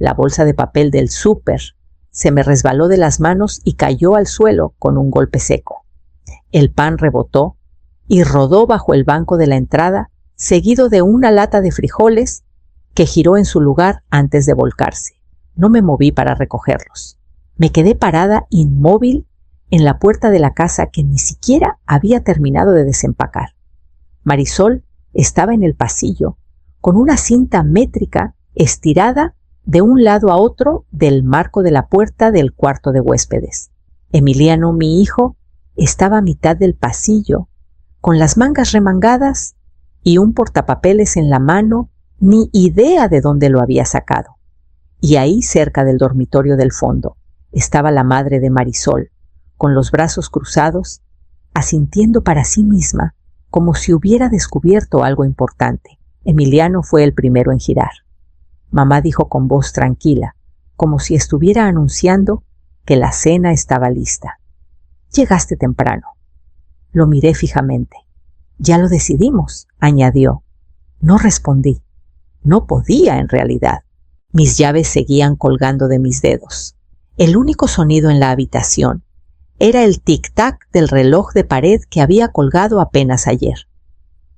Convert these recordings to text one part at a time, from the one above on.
La bolsa de papel del súper se me resbaló de las manos y cayó al suelo con un golpe seco. El pan rebotó y rodó bajo el banco de la entrada, seguido de una lata de frijoles que giró en su lugar antes de volcarse. No me moví para recogerlos. Me quedé parada inmóvil en la puerta de la casa que ni siquiera había terminado de desempacar. Marisol estaba en el pasillo, con una cinta métrica estirada de un lado a otro del marco de la puerta del cuarto de huéspedes. Emiliano, mi hijo, estaba a mitad del pasillo, con las mangas remangadas y un portapapeles en la mano, ni idea de dónde lo había sacado. Y ahí, cerca del dormitorio del fondo, estaba la madre de Marisol, con los brazos cruzados, asintiendo para sí misma, como si hubiera descubierto algo importante. Emiliano fue el primero en girar. Mamá dijo con voz tranquila, como si estuviera anunciando que la cena estaba lista. «Llegaste temprano». Lo miré fijamente. «Ya lo decidimos», añadió. No respondí. No podía, en realidad. Mis llaves seguían colgando de mis dedos. El único sonido en la habitación era el tic-tac del reloj de pared que había colgado apenas ayer.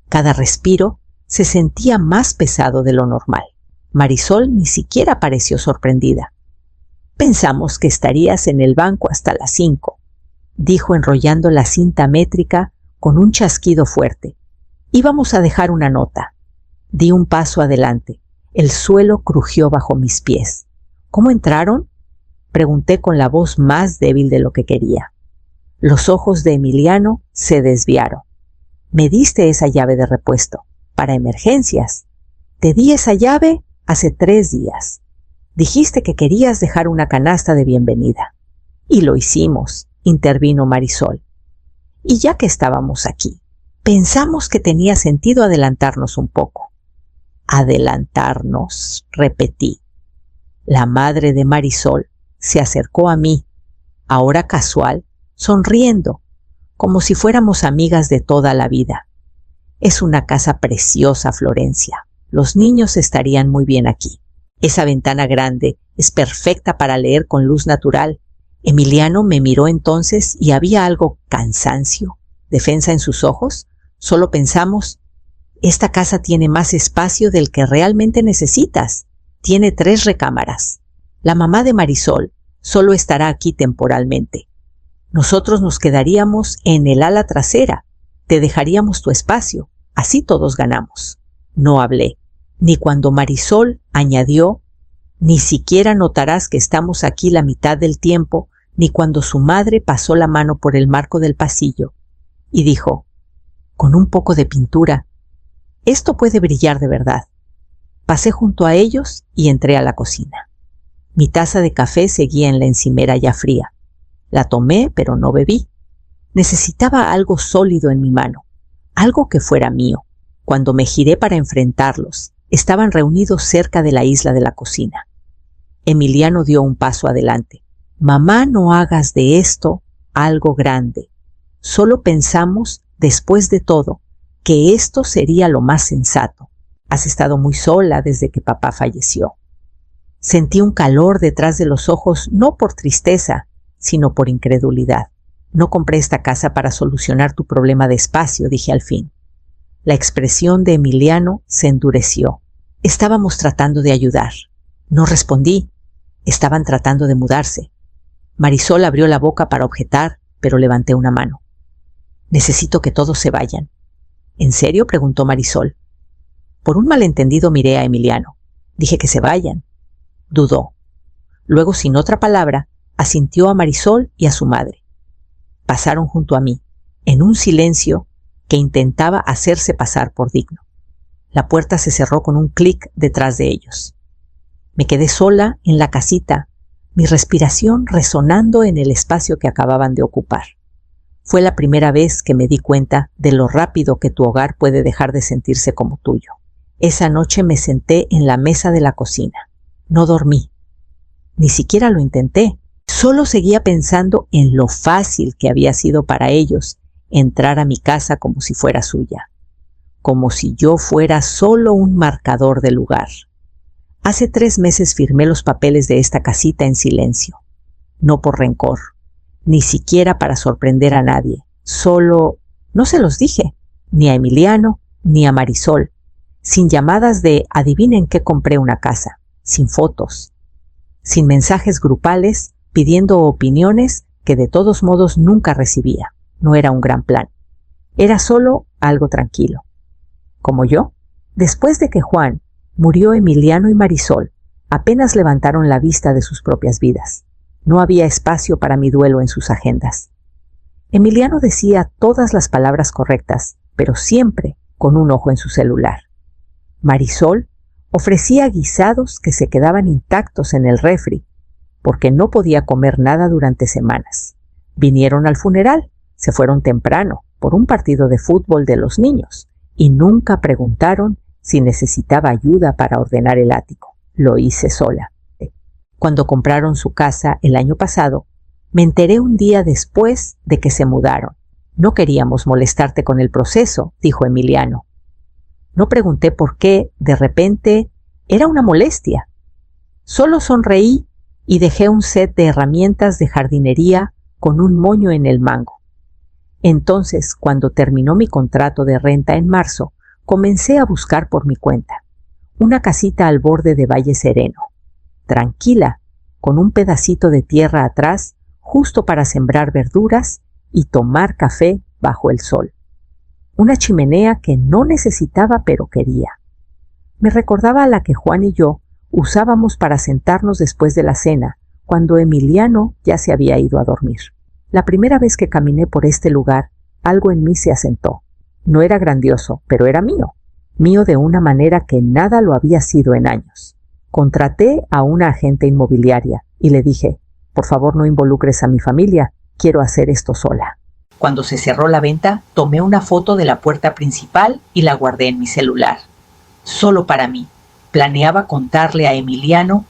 Cada respiro se sentía más pesado de lo normal. Marisol ni siquiera pareció sorprendida. «Pensamos que estarías en el banco hasta las 5», dijo enrollando la cinta métrica con un chasquido fuerte. «Íbamos a dejar una nota». Di un paso adelante. El suelo crujió bajo mis pies. «¿Cómo entraron?», pregunté con la voz más débil de lo que quería. Los ojos de Emiliano se desviaron. «Me diste esa llave de repuesto, para emergencias. Te di esa llave hace 3 días. Dijiste que querías dejar una canasta de bienvenida». «Y lo hicimos», intervino Marisol. «Y ya que estábamos aquí, pensamos que tenía sentido adelantarnos un poco». «Adelantarnos», repetí. La madre de Marisol se acercó a mí, ahora casual, sonriendo, como si fuéramos amigas de toda la vida. «Es una casa preciosa, Florencia. Los niños estarían muy bien aquí. Esa ventana grande es perfecta para leer con luz natural». Emiliano me miró entonces y había algo cansancio, defensa en sus ojos. Solo pensamos, «Esta casa tiene más espacio del que realmente necesitas. Tiene 3 recámaras. La mamá de Marisol solo estará aquí temporalmente. Nosotros nos quedaríamos en el ala trasera. Te dejaríamos tu espacio. Así todos ganamos». No hablé, ni cuando Marisol añadió, «Ni siquiera notarás que estamos aquí la mitad del tiempo», ni cuando su madre pasó la mano por el marco del pasillo y dijo, con un poco de pintura, «Esto puede brillar de verdad». Pasé junto a ellos y entré a la cocina. Mi taza de café seguía en la encimera ya fría. La tomé, pero no bebí. Necesitaba algo sólido en mi mano, algo que fuera mío. Cuando me giré para enfrentarlos, estaban reunidos cerca de la isla de la cocina. Emiliano dio un paso adelante. «Mamá, no hagas de esto algo grande. Solo pensamos, después de todo, que esto sería lo más sensato. Has estado muy sola desde que papá falleció». Sentí un calor detrás de los ojos, no por tristeza, sino por incredulidad. «No compré esta casa para solucionar tu problema de espacio», dije al fin. La expresión de Emiliano se endureció. Estábamos tratando de ayudar. No respondí. Estaban tratando de mudarse. Marisol abrió la boca para objetar, pero levanté una mano. «Necesito que todos se vayan». «¿En serio?», preguntó Marisol. Por un malentendido miré a Emiliano. Dije que se vayan. Dudó. Luego, sin otra palabra, asintió a Marisol y a su madre. Pasaron junto a mí, en un silencio que intentaba hacerse pasar por digno. La puerta se cerró con un clic detrás de ellos. Me quedé sola en la casita, mi respiración resonando en el espacio que acababan de ocupar. Fue la primera vez que me di cuenta de lo rápido que tu hogar puede dejar de sentirse como tuyo. Esa noche me senté en la mesa de la cocina. No dormí. Ni siquiera lo intenté. Solo seguía pensando en lo fácil que había sido para ellos entrar a mi casa como si fuera suya. Como si yo fuera solo un marcador del lugar. Hace 3 meses firmé los papeles de esta casita en silencio. No por rencor, ni siquiera para sorprender a nadie. Solo no se los dije, ni a Emiliano, ni a Marisol, sin llamadas de adivinen qué compré una casa, sin fotos, sin mensajes grupales pidiendo opiniones que de todos modos nunca recibía. No era un gran plan. Era solo algo tranquilo. Como yo, después de que Juan murió, Emiliano y Marisol apenas levantaron la vista de sus propias vidas. No había espacio para mi duelo en sus agendas. Emiliano decía todas las palabras correctas, pero siempre con un ojo en su celular. Marisol ofrecía guisados que se quedaban intactos en el refri, porque no podía comer nada durante semanas. Vinieron al funeral, se fueron temprano por un partido de fútbol de los niños y nunca preguntaron si necesitaba ayuda para ordenar el ático. Lo hice sola. Cuando compraron su casa el año pasado, me enteré un día después de que se mudaron. No queríamos molestarte con el proceso, dijo Emiliano. No pregunté por qué, de repente, era una molestia. Solo sonreí y dejé un set de herramientas de jardinería con un moño en el mango. Entonces, cuando terminó mi contrato de renta en marzo, comencé a buscar por mi cuenta una casita al borde de Valle Sereno, tranquila, con un pedacito de tierra atrás, justo para sembrar verduras y tomar café bajo el sol. Una chimenea que no necesitaba pero quería. Me recordaba a la que Juan y yo usábamos para sentarnos después de la cena, cuando Emiliano ya se había ido a dormir. La primera vez que caminé por este lugar, algo en mí se asentó. No era grandioso, pero era mío. Mío de una manera que nada lo había sido en años. Contraté a una agente inmobiliaria y le dije, por favor no involucres a mi familia, quiero hacer esto sola. Cuando se cerró la venta, tomé una foto de la puerta principal y la guardé en mi celular. Solo para mí. Planeaba contarle a Emiliano,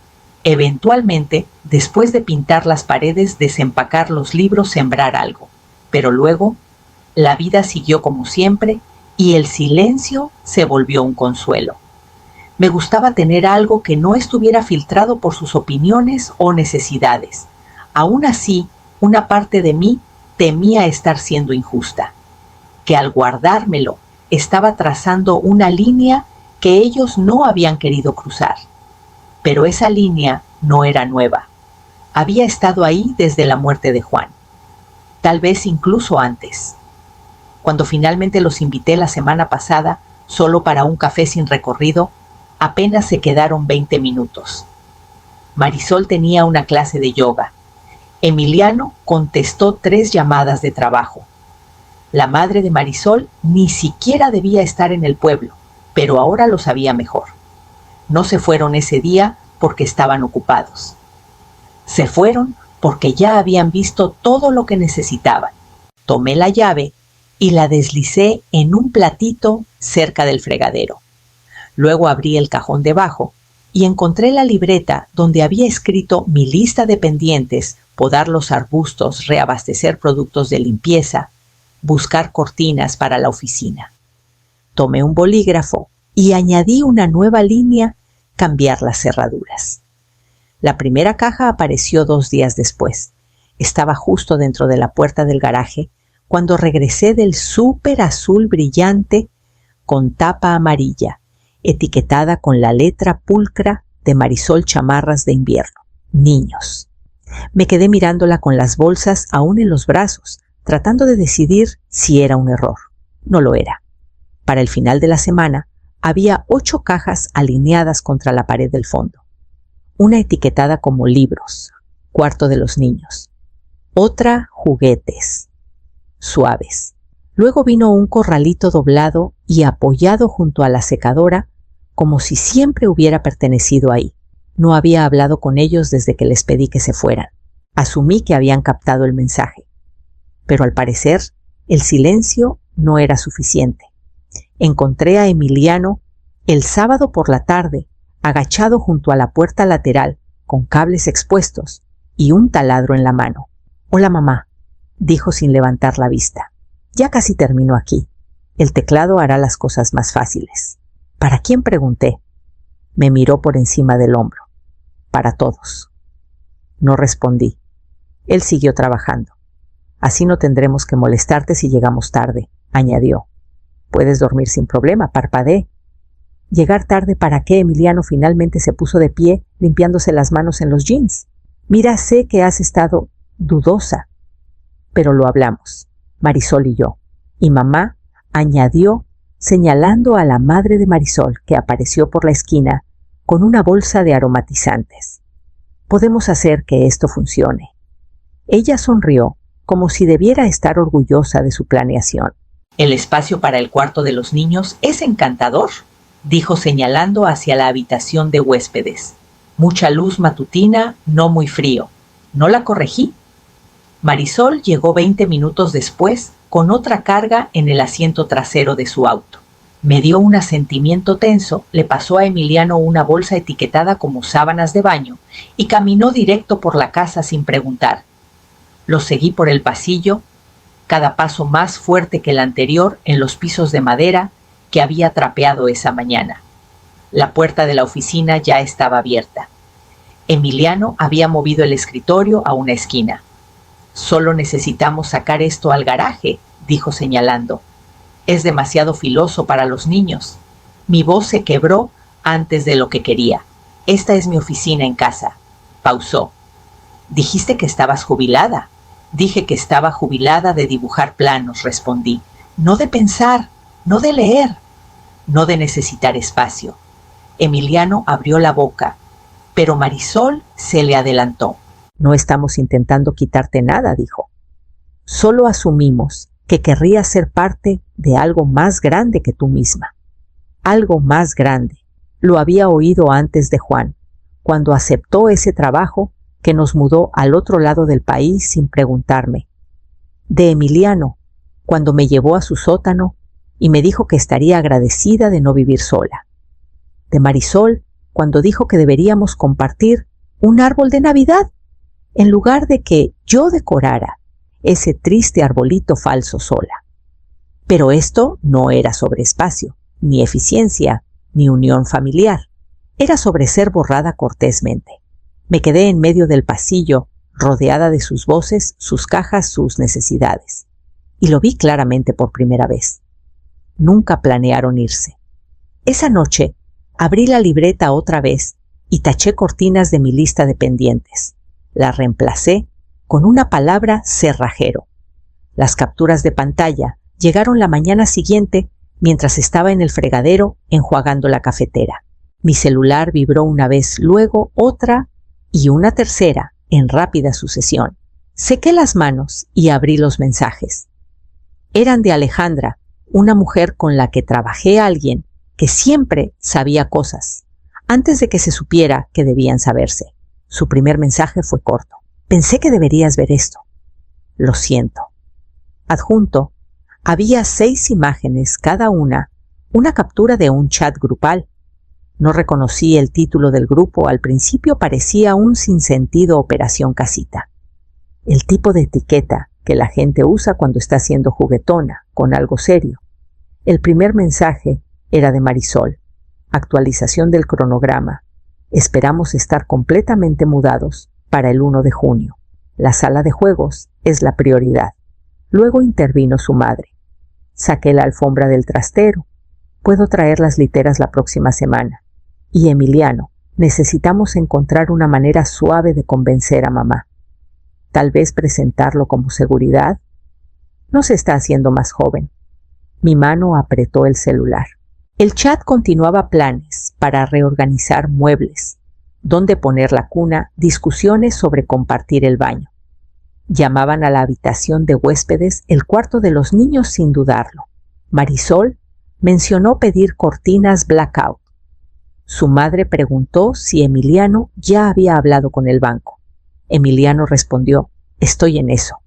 eventualmente, después de pintar las paredes, desempacar los libros, sembrar algo. Pero luego, la vida siguió como siempre y el silencio se volvió un consuelo. Me gustaba tener algo que no estuviera filtrado por sus opiniones o necesidades. Aún así, una parte de mí temía estar siendo injusta, que al guardármelo estaba trazando una línea que ellos no habían querido cruzar. Pero esa línea no era nueva. Había estado ahí desde la muerte de Juan, tal vez incluso antes. Cuando finalmente los invité la semana pasada, solo para un café sin recorrido, apenas se quedaron 20 minutos. Marisol tenía una clase de yoga. Emiliano contestó 3 llamadas de trabajo. La madre de Marisol ni siquiera debía estar en el pueblo, pero ahora lo sabía mejor. No se fueron ese día porque estaban ocupados. Se fueron porque ya habían visto todo lo que necesitaban. Tomé la llave y la deslicé en un platito cerca del fregadero. Luego abrí el cajón debajo y encontré la libreta donde había escrito mi lista de pendientes: podar los arbustos, reabastecer productos de limpieza, buscar cortinas para la oficina. Tomé un bolígrafo y añadí una nueva línea: cambiar las cerraduras. La primera caja apareció 2 días después. Estaba justo dentro de la puerta del garaje cuando regresé del súper azul brillante con tapa amarilla, etiquetada con la letra pulcra de Marisol Chamarras de Invierno. Niños. Me quedé mirándola con las bolsas aún en los brazos, tratando de decidir si era un error. No lo era. Para el final de la semana, había 8 cajas alineadas contra la pared del fondo. Una etiquetada como libros, cuarto de los niños. Otra juguetes, suaves. Luego vino un corralito doblado y apoyado junto a la secadora, como si siempre hubiera pertenecido ahí. No había hablado con ellos desde que les pedí que se fueran. Asumí que habían captado el mensaje. Pero al parecer, el silencio no era suficiente. Encontré a Emiliano el sábado por la tarde, agachado junto a la puerta lateral, con cables expuestos y un taladro en la mano. «Hola, mamá», dijo sin levantar la vista. «Ya casi termino aquí. El teclado hará las cosas más fáciles». «¿Para quién?», pregunté. Me miró por encima del hombro. Para todos. No respondí. Él siguió trabajando. Así no tendremos que molestarte si llegamos tarde, añadió. Puedes dormir sin problema, parpadeé. ¿Llegar tarde para qué? Emiliano finalmente se puso de pie, limpiándose las manos en los jeans. Mira, sé que has estado dudosa. Pero lo hablamos, Marisol y yo. Y mamá añadió, señalando a la madre de Marisol, que apareció por la esquina con una bolsa de aromatizantes. Podemos hacer que esto funcione. Ella sonrió, como si debiera estar orgullosa de su planeación. El espacio para el cuarto de los niños es encantador, dijo señalando hacia la habitación de huéspedes. Mucha luz matutina, no muy frío. No la corregí. Marisol llegó 20 minutos después con otra carga en el asiento trasero de su auto. Me dio un asentimiento tenso, le pasó a Emiliano una bolsa etiquetada como sábanas de baño y caminó directo por la casa sin preguntar. Lo seguí por el pasillo, cada paso más fuerte que el anterior en los pisos de madera que había trapeado esa mañana. La puerta de la oficina ya estaba abierta. Emiliano había movido el escritorio a una esquina. Solo necesitamos sacar esto al garaje, dijo señalando. Es demasiado filoso para los niños. Mi voz se quebró antes de lo que quería. Esta es mi oficina en casa. Pausó. Dijiste que estabas jubilada. Dije que estaba jubilada de dibujar planos, respondí. No de pensar, no de leer, no de necesitar espacio. Emiliano abrió la boca, pero Marisol se le adelantó. No estamos intentando quitarte nada, dijo. Solo asumimos que querrías ser parte de algo más grande que tú misma. Algo más grande. Lo había oído antes de Juan, cuando aceptó ese trabajo que nos mudó al otro lado del país sin preguntarme. De Emiliano, cuando me llevó a su sótano y me dijo que estaría agradecida de no vivir sola. De Marisol, cuando dijo que deberíamos compartir un árbol de Navidad, en lugar de que yo decorara ese triste arbolito falso sola. Pero esto no era sobre espacio, ni eficiencia, ni unión familiar. Era sobre ser borrada cortésmente. Me quedé en medio del pasillo, rodeada de sus voces, sus cajas, sus necesidades. Y lo vi claramente por primera vez. Nunca planearon irse. Esa noche abrí la libreta otra vez y taché cortinas de mi lista de pendientes. La reemplacé con una palabra cerrajero. Las capturas de pantalla llegaron la mañana siguiente mientras estaba en el fregadero enjuagando la cafetera. Mi celular vibró una vez, luego otra y una tercera en rápida sucesión. Sequé las manos y abrí los mensajes. Eran de Alejandra, una mujer con la que trabajé, alguien que siempre sabía cosas, antes de que se supiera que debían saberse. Su primer mensaje fue corto. Pensé que deberías ver esto. Lo siento. Adjunto, había 6 imágenes, cada una captura de un chat grupal. No reconocí el título del grupo, al principio parecía un sinsentido Operación Casita. El tipo de etiqueta que la gente usa cuando está siendo juguetona, con algo serio. El primer mensaje era de Marisol. Actualización del cronograma. Esperamos estar completamente mudados para el 1 de junio. La sala de juegos es la prioridad. Luego intervino su madre. Saqué la alfombra del trastero. Puedo traer las literas la próxima semana. Y Emiliano, necesitamos encontrar una manera suave de convencer a mamá. Tal vez presentarlo como seguridad. No se está haciendo más joven. Mi mano apretó el celular. El chat continuaba planes para reorganizar muebles, dónde poner la cuna, discusiones sobre compartir el baño. Llamaban a la habitación de huéspedes el cuarto de los niños sin dudarlo. Marisol mencionó pedir cortinas blackout. Su madre preguntó si Emiliano ya había hablado con el banco. Emiliano respondió, estoy en eso.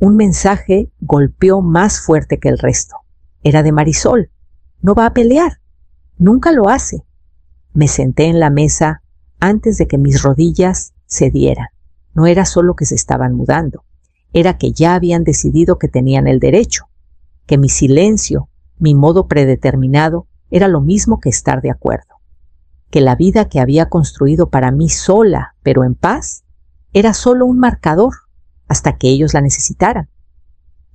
Un mensaje golpeó más fuerte que el resto. Era de Marisol. No va a pelear. Nunca lo hace. Me senté en la mesa antes de que mis rodillas cedieran. No era solo que se estaban mudando, era que ya habían decidido que tenían el derecho, que mi silencio, mi modo predeterminado, era lo mismo que estar de acuerdo. que la vida que había construido para mí sola, pero en paz, era solo un marcador hasta que ellos la necesitaran.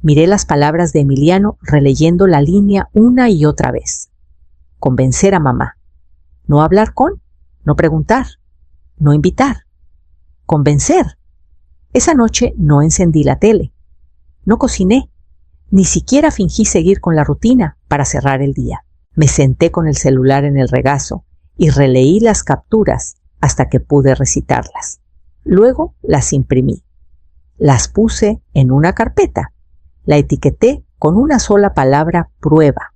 Miré las palabras de Emiliano releyendo la línea una y otra vez. Convencer a mamá. No hablar con, no preguntar, no invitar. Convencer. Esa noche no encendí la tele, no cociné, ni siquiera fingí seguir con la rutina para cerrar el día. Me senté con el celular en el regazo y releí las capturas hasta que pude recitarlas. Luego las imprimí. Las puse en una carpeta. La etiqueté con una sola palabra: prueba.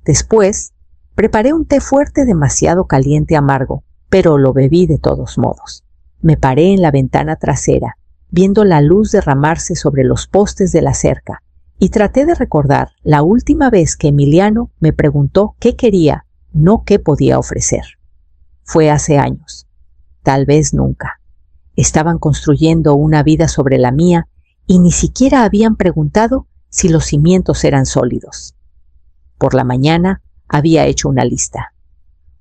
Después, preparé un té fuerte demasiado caliente amargo, pero lo bebí de todos modos. Me paré en la ventana trasera, viendo la luz derramarse sobre los postes de la cerca, y traté de recordar la última vez que Emiliano me preguntó qué quería, no qué podía ofrecer. Fue hace años. Tal vez nunca. Estaban construyendo una vida sobre la mía y ni siquiera habían preguntado si los cimientos eran sólidos. Por la mañana había hecho una lista.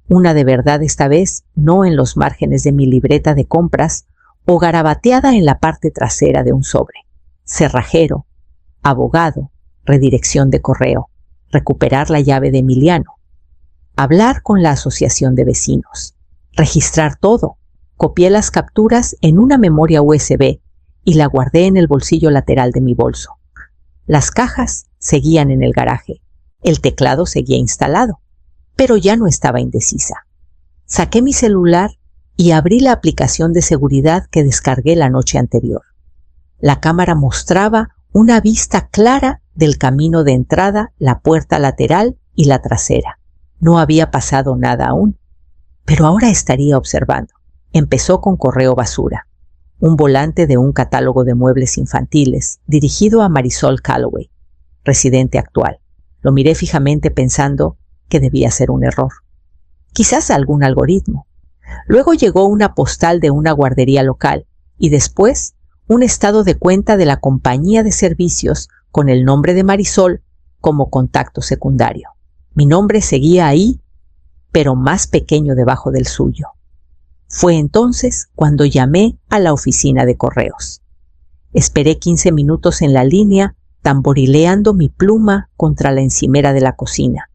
Una de verdad esta vez, no en los márgenes de mi libreta de compras o garabateada en la parte trasera de un sobre. Cerrajero, abogado, redirección de correo, recuperar la llave de Emiliano, hablar con la asociación de vecinos, registrar todo. Copié las capturas en una memoria USB y la guardé en el bolsillo lateral de mi bolso. Las cajas seguían en el garaje. El teclado seguía instalado, pero ya no estaba indecisa. Saqué mi celular y abrí la aplicación de seguridad que descargué la noche anterior. La cámara mostraba una vista clara del camino de entrada, la puerta lateral y la trasera. No había pasado nada aún, pero ahora estaría observando. Empezó con correo basura, un volante de un catálogo de muebles infantiles dirigido a Marisol Calloway, residente actual. Lo miré fijamente pensando que debía ser un error. Quizás algún algoritmo. Luego llegó una postal de una guardería local y después un estado de cuenta de la compañía de servicios con el nombre de Marisol como contacto secundario. Mi nombre seguía ahí, pero más pequeño debajo del suyo. Fue entonces cuando llamé a la oficina de correos. Esperé 15 minutos en la línea, tamborileando mi pluma contra la encimera de la cocina,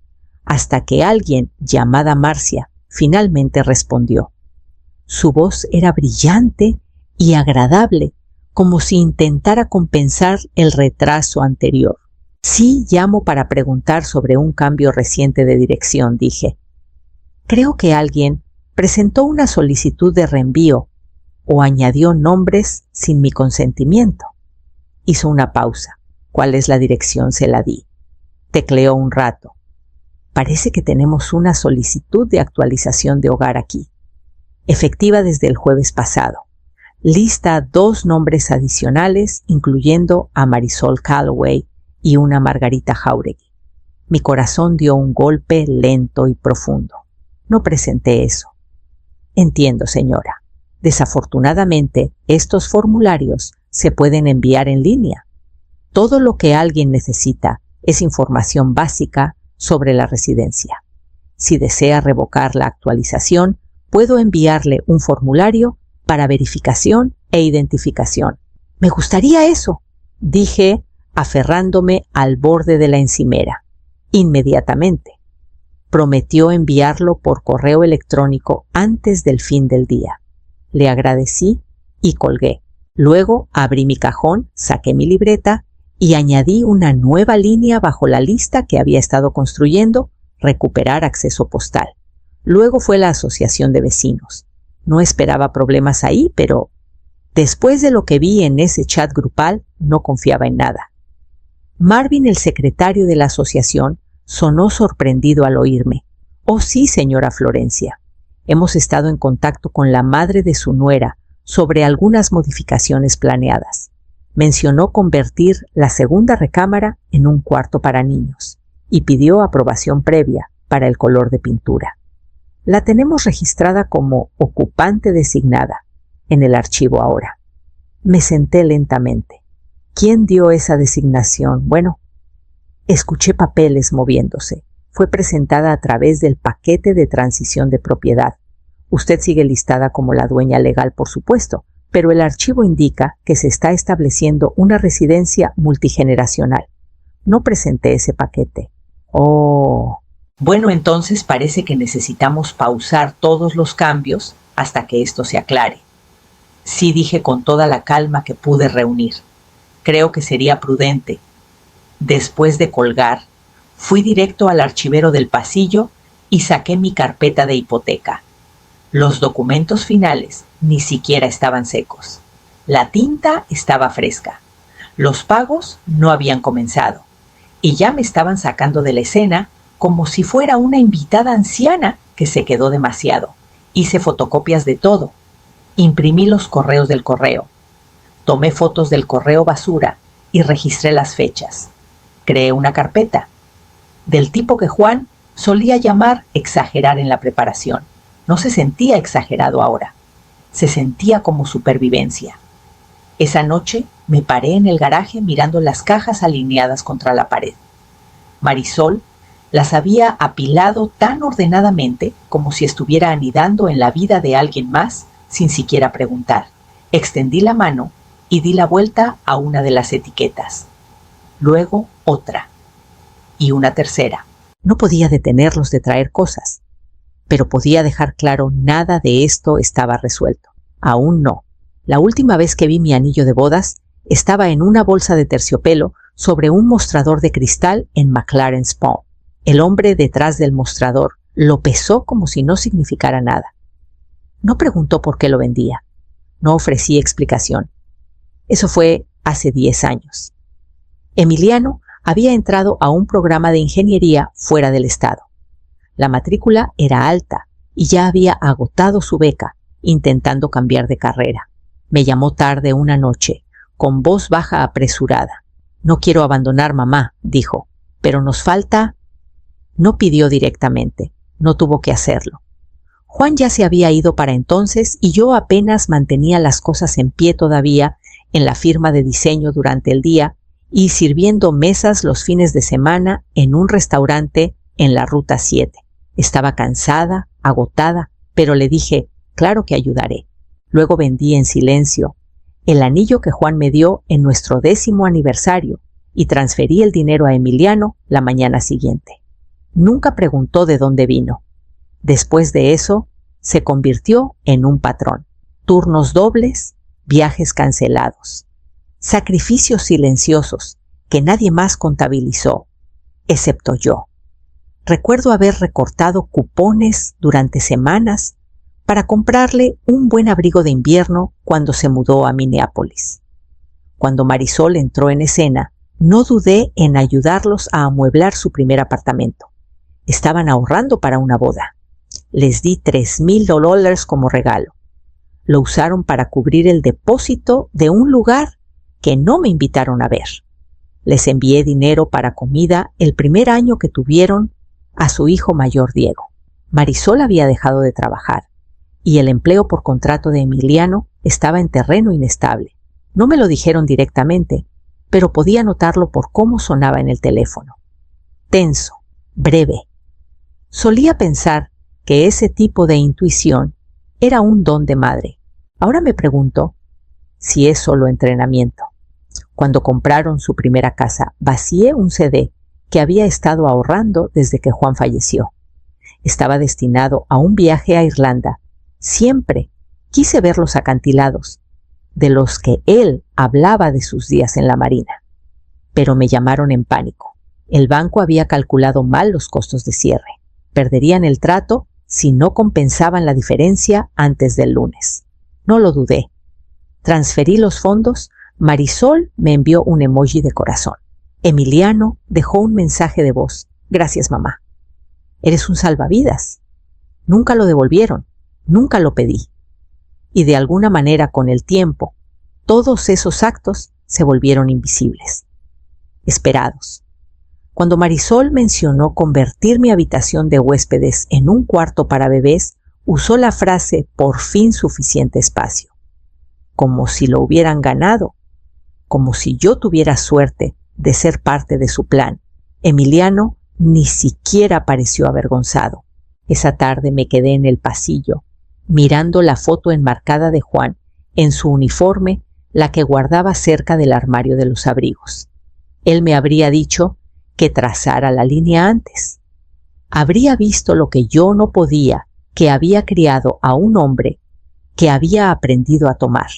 hasta que alguien, llamada Marcia, finalmente respondió. Su voz era brillante y agradable, como si intentara compensar el retraso anterior. Sí, llamo para preguntar sobre un cambio reciente de dirección, dije. Creo que alguien presentó una solicitud de reenvío o añadió nombres sin mi consentimiento. Hizo una pausa. ¿Cuál es la dirección? Se la di. Tecleó un rato. Parece que tenemos una solicitud de actualización de hogar aquí. Efectiva desde el jueves pasado. Lista 2 nombres adicionales, incluyendo a Marisol Calloway y una Margarita Jáuregui. Mi corazón dio un golpe lento y profundo. No presenté eso. Entiendo, señora. Desafortunadamente, estos formularios se pueden enviar en línea. Todo lo que alguien necesita es información básica sobre la residencia. Si desea revocar la actualización, puedo enviarle un formulario para verificación e identificación. Me gustaría eso, dije, aferrándome al borde de la encimera. Inmediatamente. Prometió enviarlo por correo electrónico antes del fin del día. Le agradecí y colgué. Luego abrí mi cajón, saqué mi libreta y añadí una nueva línea bajo la lista que había estado construyendo, recuperar acceso postal. Luego fue la asociación de vecinos. No esperaba problemas ahí, pero después de lo que vi en ese chat grupal, no confiaba en nada. Marvin, el secretario de la asociación, sonó sorprendido al oírme. Oh sí, señora Florencia. Hemos estado en contacto con la madre de su nuera sobre algunas modificaciones planeadas. Mencionó convertir la segunda recámara en un cuarto para niños y pidió aprobación previa para el color de pintura. La tenemos registrada como ocupante designada en el archivo ahora. Me senté lentamente. ¿Quién dio esa designación? Bueno, escuché papeles moviéndose. Fue presentada a través del paquete de transición de propiedad, Usted sigue listada como la dueña legal, por supuesto, pero el archivo indica que se está estableciendo una residencia multigeneracional. No presenté ese paquete. Oh. Bueno, entonces parece que necesitamos pausar todos los cambios hasta que esto se aclare. Sí, dije con toda la calma que pude reunir. Creo que sería prudente. Después de colgar, fui directo al archivero del pasillo y saqué mi carpeta de hipoteca. Los documentos finales ni siquiera estaban secos. La tinta estaba fresca. Los pagos no habían comenzado. Y ya me estaban sacando de la escena como si fuera una invitada anciana que se quedó demasiado. Hice fotocopias de todo. Imprimí los correos del correo. Tomé fotos del correo basura y registré las fechas. Creé una carpeta, del tipo que Juan solía llamar exagerar en la preparación. No se sentía exagerado ahora. Se sentía como supervivencia. Esa noche me paré en el garaje mirando las cajas alineadas contra la pared. Marisol las había apilado tan ordenadamente como si estuviera anidando en la vida de alguien más sin siquiera preguntar. Extendí la mano y di la vuelta a una de las etiquetas. Luego otra. Y una tercera. No podía detenerlos de traer cosas, pero podía dejar claro nada de esto estaba resuelto. Aún no. La última vez que vi mi anillo de bodas estaba en una bolsa de terciopelo sobre un mostrador de cristal en McLaren's Pond. El hombre detrás del mostrador lo pesó como si no significara nada. No preguntó por qué lo vendía. No ofrecí explicación. Eso fue hace 10 años. Emiliano había entrado a un programa de ingeniería fuera del estado. La matrícula era alta y ya había agotado su beca, intentando cambiar de carrera. Me llamó tarde una noche, con voz baja apresurada. «No quiero abandonar, mamá», dijo, «pero nos falta...». No pidió directamente, no tuvo que hacerlo. Juan ya se había ido para entonces y yo apenas mantenía las cosas en pie todavía en la firma de diseño durante el día y sirviendo mesas los fines de semana en un restaurante en la Ruta 7. Estaba cansada, agotada, pero le dije, claro que ayudaré. Luego vendí en silencio el anillo que Juan me dio en nuestro 10º aniversario y transferí el dinero a Emiliano la mañana siguiente. Nunca preguntó de dónde vino. Después de eso, se convirtió en un patrón. Turnos dobles, viajes cancelados, sacrificios silenciosos que nadie más contabilizó, excepto yo. Recuerdo haber recortado cupones durante semanas para comprarle un buen abrigo de invierno cuando se mudó a Minneapolis. Cuando Marisol entró en escena, no dudé en ayudarlos a amueblar su primer apartamento. Estaban ahorrando para una boda. Les di $3,000 como regalo. Lo usaron para cubrir el depósito de un lugar que no me invitaron a ver. Les envié dinero para comida el primer año que tuvieron a su hijo mayor Diego. Marisol había dejado de trabajar y el empleo por contrato de Emiliano estaba en terreno inestable. No me lo dijeron directamente, pero podía notarlo por cómo sonaba en el teléfono. Tenso, breve. Solía pensar que ese tipo de intuición era un don de madre. Ahora me pregunto si es solo entrenamiento. Cuando compraron su primera casa, vacié un CD que había estado ahorrando desde que Juan falleció. Estaba destinado a un viaje a Irlanda. Siempre quise ver los acantilados, de los que él hablaba de sus días en la marina. Pero me llamaron en pánico. El banco había calculado mal los costos de cierre. Perderían el trato si no compensaban la diferencia antes del lunes. No lo dudé. Transferí los fondos. Marisol me envió un emoji de corazón. Emiliano dejó un mensaje de voz. Gracias, mamá. Eres un salvavidas. Nunca lo devolvieron. Nunca lo pedí. Y de alguna manera, con el tiempo, todos esos actos se volvieron invisibles. Esperados. Cuando Marisol mencionó convertir mi habitación de huéspedes en un cuarto para bebés, usó la frase «por fin suficiente espacio», como si lo hubieran ganado, como si yo tuviera suerte de ser parte de su plan. Emiliano ni siquiera pareció avergonzado. Esa tarde me quedé en el pasillo, mirando la foto enmarcada de Juan en su uniforme, la que guardaba cerca del armario de los abrigos. Él me habría dicho que trazara la línea antes. Habría visto lo que yo no podía, que había criado a un hombre que había aprendido a tomar.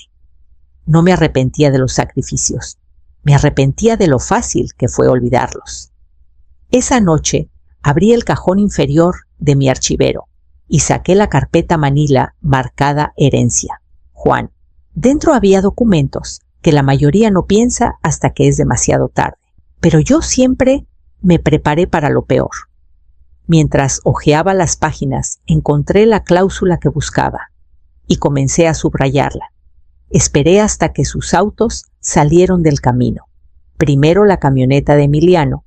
No me arrepentía de los sacrificios, me arrepentía de lo fácil que fue olvidarlos. Esa noche abrí el cajón inferior de mi archivero y saqué la carpeta manila marcada Herencia, Juan. Dentro había documentos que la mayoría no piensa hasta que es demasiado tarde, pero yo siempre me preparé para lo peor. Mientras hojeaba las páginas, encontré la cláusula que buscaba y comencé a subrayarla. Esperé hasta que sus autos salieron del camino. Primero la camioneta de Emiliano,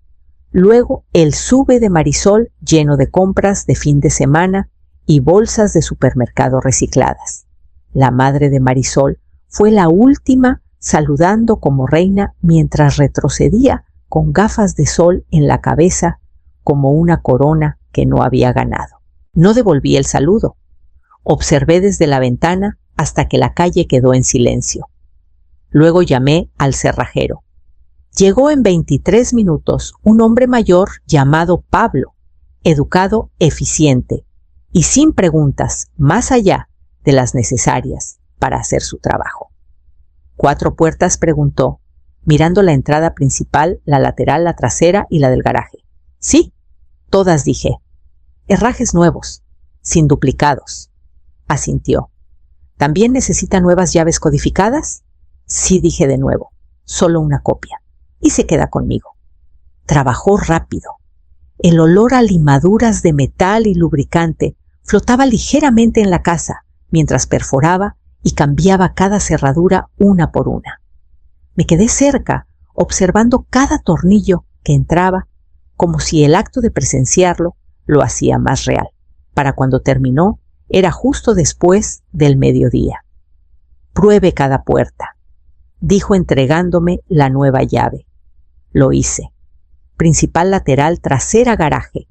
luego el SUV de Marisol lleno de compras de fin de semana y bolsas de supermercado recicladas. La madre de Marisol fue la última saludando como reina mientras retrocedía con gafas de sol en la cabeza como una corona que no había ganado. No devolví el saludo. Observé desde la ventana hasta que la calle quedó en silencio. Luego llamé al cerrajero. Llegó en 23 minutos un hombre mayor llamado Pablo, educado, eficiente y sin preguntas más allá de las necesarias para hacer su trabajo. 4 puertas preguntó, mirando la entrada principal, la lateral, la trasera y la del garaje. Sí, todas dije. Herrajes nuevos, sin duplicados. Asintió. ¿También necesita nuevas llaves codificadas? Sí, dije de nuevo, solo una copia. Y se queda conmigo. Trabajó rápido. El olor a limaduras de metal y lubricante flotaba ligeramente en la casa mientras perforaba y cambiaba cada cerradura una por una. Me quedé cerca, observando cada tornillo que entraba, como si el acto de presenciarlo lo hacía más real. Para cuando terminó, era justo después del mediodía. Pruebe cada puerta, dijo entregándome la nueva llave. Lo hice. Principal, lateral, trasera, garaje.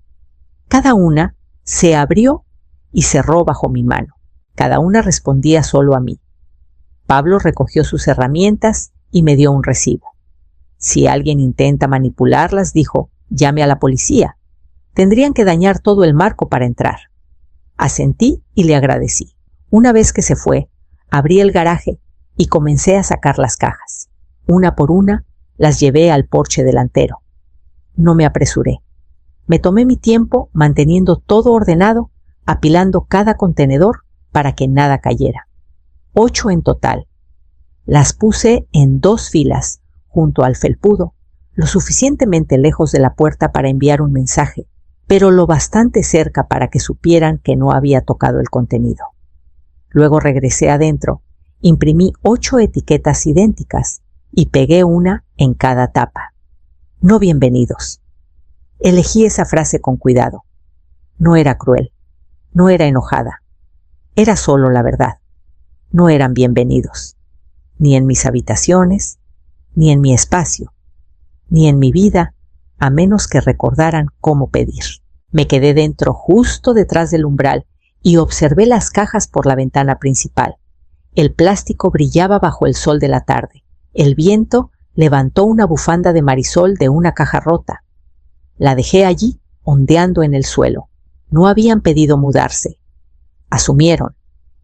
Cada una se abrió y cerró bajo mi mano. Cada una respondía solo a mí. Pablo recogió sus herramientas y me dio un recibo. Si alguien intenta manipularlas, dijo, llame a la policía. Tendrían que dañar todo el marco para entrar. Asentí y le agradecí. Una vez que se fue, abrí el garaje y comencé a sacar las cajas. Una por una, las llevé al porche delantero. No me apresuré. Me tomé mi tiempo manteniendo todo ordenado, apilando cada contenedor para que nada cayera. 8 en total. Las puse en 2 filas, junto al felpudo, lo suficientemente lejos de la puerta para enviar un mensaje, pero lo bastante cerca para que supieran que no había tocado el contenido. Luego regresé adentro, imprimí 8 etiquetas idénticas y pegué una en cada tapa. No bienvenidos. Elegí esa frase con cuidado. No era cruel, no era enojada, era solo la verdad. No eran bienvenidos, ni en mis habitaciones, ni en mi espacio, ni en mi vida, a menos que recordaran cómo pedir. Me quedé dentro justo detrás del umbral y observé las cajas por la ventana principal. El plástico brillaba bajo el sol de la tarde. El viento levantó una bufanda de Marisol de una caja rota. La dejé allí, ondeando en el suelo. No habían pedido mudarse. Asumieron,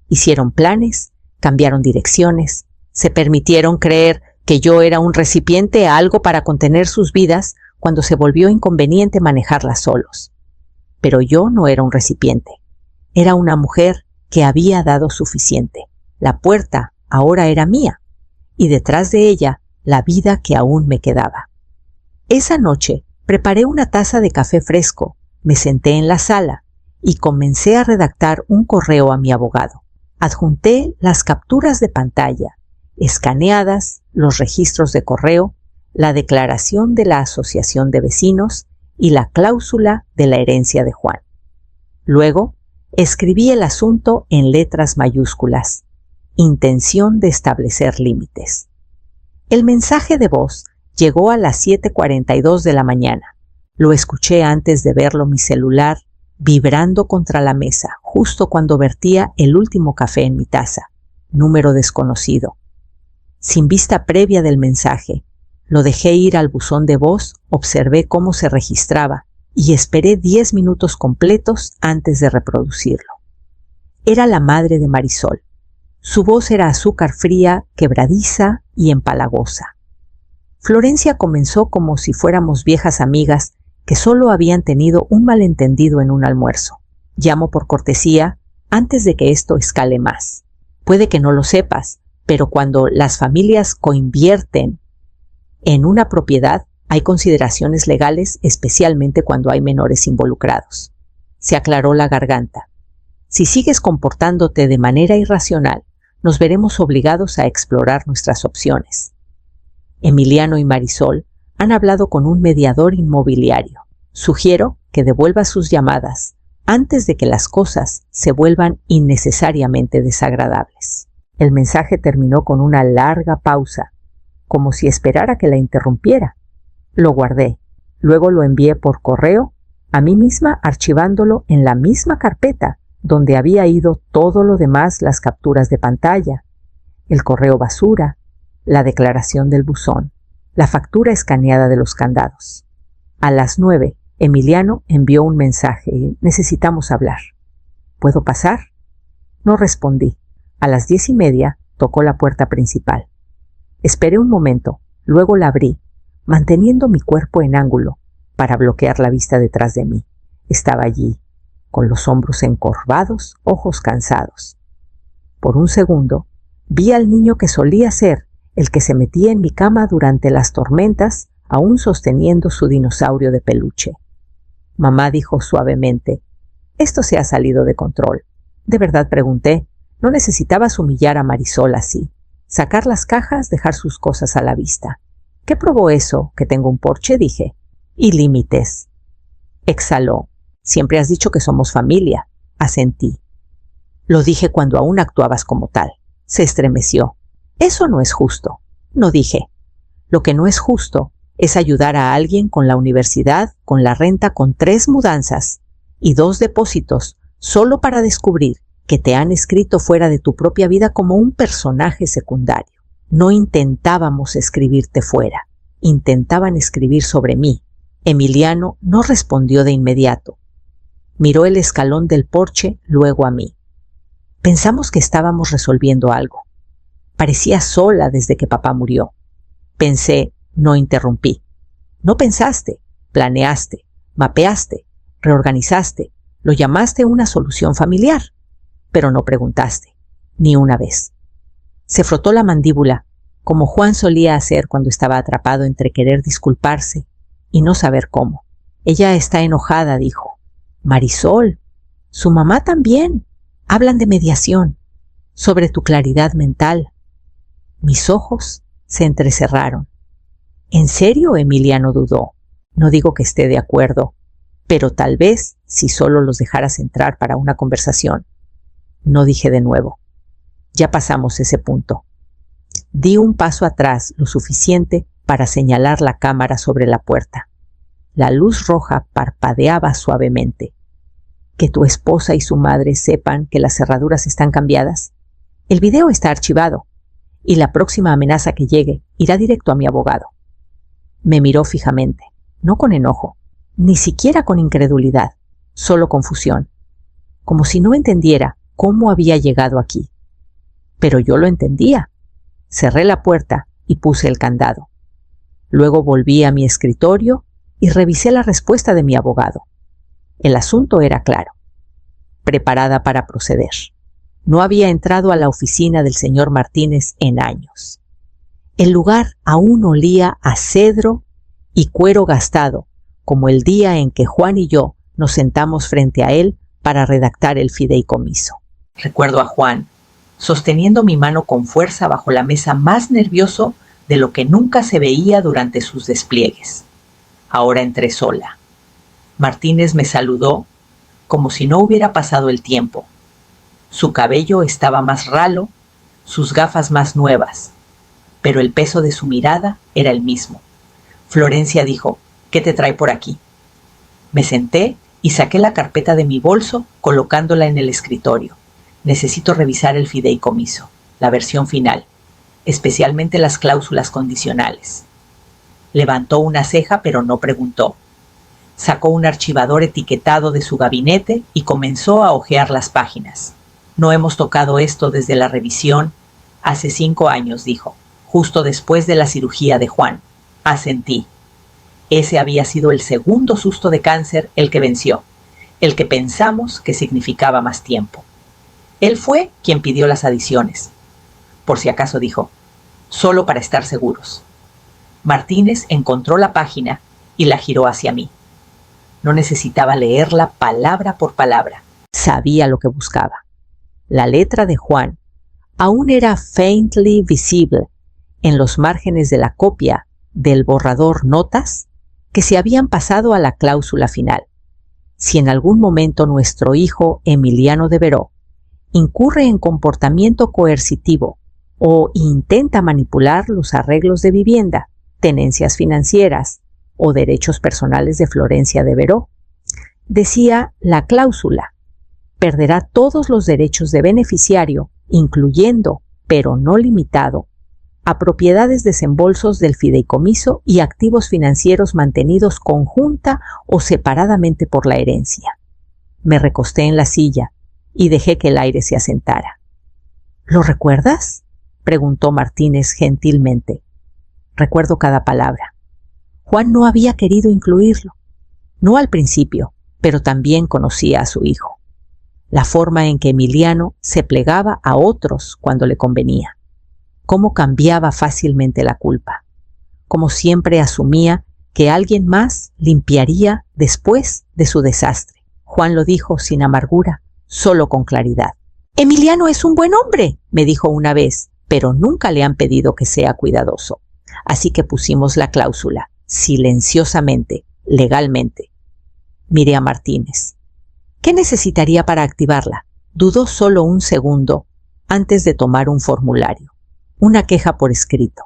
hicieron planes, cambiaron direcciones, se permitieron creer que yo era un recipiente a algo para contener sus vidas cuando se volvió inconveniente manejarlas solos. Pero yo no era un recipiente. Era una mujer que había dado suficiente. La puerta ahora era mía, y detrás de ella la vida que aún me quedaba. Esa noche preparé una taza de café fresco, me senté en la sala y comencé a redactar un correo a mi abogado. Adjunté las capturas de pantalla, escaneadas, los registros de correo, la declaración de la asociación de vecinos y la cláusula de la herencia de Juan. Luego, escribí el asunto en letras mayúsculas. Intención de establecer límites. El mensaje de voz llegó a las 7:42 de la mañana. Lo escuché antes de verlo mi celular vibrando contra la mesa, justo cuando vertía el último café en mi taza. Número desconocido. Sin vista previa del mensaje, lo dejé ir al buzón de voz, observé cómo se registraba y esperé 10 minutos completos antes de reproducirlo. Era la madre de Marisol. Su voz era azúcar fría, quebradiza y empalagosa. Florencia comenzó como si fuéramos viejas amigas que solo habían tenido un malentendido en un almuerzo. Llamo por cortesía antes de que esto escale más. Puede que no lo sepas, pero cuando las familias coinvierten en una propiedad, hay consideraciones legales, especialmente cuando hay menores involucrados. Se aclaró la garganta. Si sigues comportándote de manera irracional, nos veremos obligados a explorar nuestras opciones. Emiliano y Marisol han hablado con un mediador inmobiliario. Sugiero que devuelva sus llamadas antes de que las cosas se vuelvan innecesariamente desagradables. El mensaje terminó con una larga pausa, como si esperara que la interrumpiera. Lo guardé. Luego lo envié por correo a mí misma, archivándolo en la misma carpeta donde había ido todo lo demás, las capturas de pantalla, el correo basura, la declaración del buzón, la factura escaneada de los candados. A las 9, Emiliano envió un mensaje. Necesitamos hablar. ¿Puedo pasar? No respondí. A las 10:30 tocó la puerta principal. Esperé un momento, luego la abrí, manteniendo mi cuerpo en ángulo para bloquear la vista detrás de mí. Estaba allí, con los hombros encorvados, ojos cansados. Por un segundo, vi al niño que solía ser el que se metía en mi cama durante las tormentas, aún sosteniendo su dinosaurio de peluche. Mamá dijo suavemente: «Esto se ha salido de control». De verdad pregunté. No necesitabas humillar a Marisol así. Sacar las cajas, dejar sus cosas a la vista. ¿Qué probó eso? ¿Que tengo un porche? Dije. Y límites. Exhaló. Siempre has dicho que somos familia. Asentí. Lo dije cuando aún actuabas como tal. Se estremeció. Eso no es justo. No dije. Lo que no es justo es ayudar a alguien con la universidad, con la renta, con 3 mudanzas y 2 depósitos, solo para descubrir que te han escrito fuera de tu propia vida como un personaje secundario. No intentábamos escribirte fuera, intentaban escribir sobre mí. Emiliano no respondió de inmediato. Miró el escalón del porche, luego a mí. Pensamos que estábamos resolviendo algo. Parecía sola desde que papá murió. Pensé, no interrumpí. No pensaste, planeaste, mapeaste, reorganizaste, lo llamaste una solución familiar. Pero no preguntaste, ni una vez. Se frotó la mandíbula, como Juan solía hacer cuando estaba atrapado entre querer disculparse y no saber cómo. Ella está enojada, dijo. Marisol, su mamá también. Hablan de mediación, sobre tu claridad mental. Mis ojos se entrecerraron. ¿En serio? Emiliano dudó. No digo que esté de acuerdo, pero tal vez si solo los dejaras entrar para una conversación. No dije de nuevo. Ya pasamos ese punto. Di un paso atrás, lo suficiente para señalar la cámara sobre la puerta. La luz roja parpadeaba suavemente. ¿Que tu esposa y su madre sepan que las cerraduras están cambiadas? El video está archivado y la próxima amenaza que llegue irá directo a mi abogado. Me miró fijamente, no con enojo, ni siquiera con incredulidad, solo confusión, como si no entendiera cómo había llegado aquí. Pero yo lo entendía. Cerré la puerta y puse el candado. Luego volví a mi escritorio y revisé la respuesta de mi abogado. El asunto era claro. Preparada para proceder. No había entrado a la oficina del señor Martínez en años. El lugar aún olía a cedro y cuero gastado, como el día en que Juan y yo nos sentamos frente a él para redactar el fideicomiso. Recuerdo a Juan, sosteniendo mi mano con fuerza bajo la mesa, más nervioso de lo que nunca se veía durante sus despliegues. Ahora entré sola. Martínez me saludó como si no hubiera pasado el tiempo. Su cabello estaba más ralo, sus gafas más nuevas, pero el peso de su mirada era el mismo. Florencia dijo: «¿Qué te trae por aquí?». Me senté y saqué la carpeta de mi bolso colocándola en el escritorio. Necesito revisar el fideicomiso, la versión final, especialmente las cláusulas condicionales. Levantó una ceja pero no preguntó. Sacó un archivador etiquetado de su gabinete y comenzó a hojear las páginas. No hemos tocado esto desde la revisión. Hace 5 años, dijo, justo después de la cirugía de Juan. Asentí. Ese había sido el segundo susto de cáncer el que venció, el que pensamos que significaba más tiempo. Él fue quien pidió las adiciones. Por si acaso, dijo, solo para estar seguros. Martínez encontró la página y la giró hacia mí. No necesitaba leerla palabra por palabra. Sabía lo que buscaba. La letra de Juan aún era faintly visible en los márgenes de la copia del borrador notas que se habían pasado a la cláusula final. Si en algún momento nuestro hijo Emiliano Devereux incurre en comportamiento coercitivo o intenta manipular los arreglos de vivienda, tenencias financieras o derechos personales de Florencia Devereux, decía la cláusula, perderá todos los derechos de beneficiario, incluyendo, pero no limitado, a propiedades desembolsos del fideicomiso y activos financieros mantenidos conjunta o separadamente por la herencia. Me recosté en la silla y dejé que el aire se asentara. ¿Lo recuerdas?, preguntó Martínez gentilmente. Recuerdo cada palabra. Juan no había querido incluirlo. No al principio, pero también conocía a su hijo. La forma en que Emiliano se plegaba a otros cuando le convenía. Cómo cambiaba fácilmente la culpa. Cómo siempre asumía que alguien más limpiaría después de su desastre. Juan lo dijo sin amargura, solo con claridad. Emiliano es un buen hombre, me dijo una vez, pero nunca le han pedido que sea cuidadoso. Así que pusimos la cláusula, silenciosamente, legalmente. Miré a Martínez. ¿Qué necesitaría para activarla? Dudó solo un segundo antes de tomar un formulario. Una queja por escrito.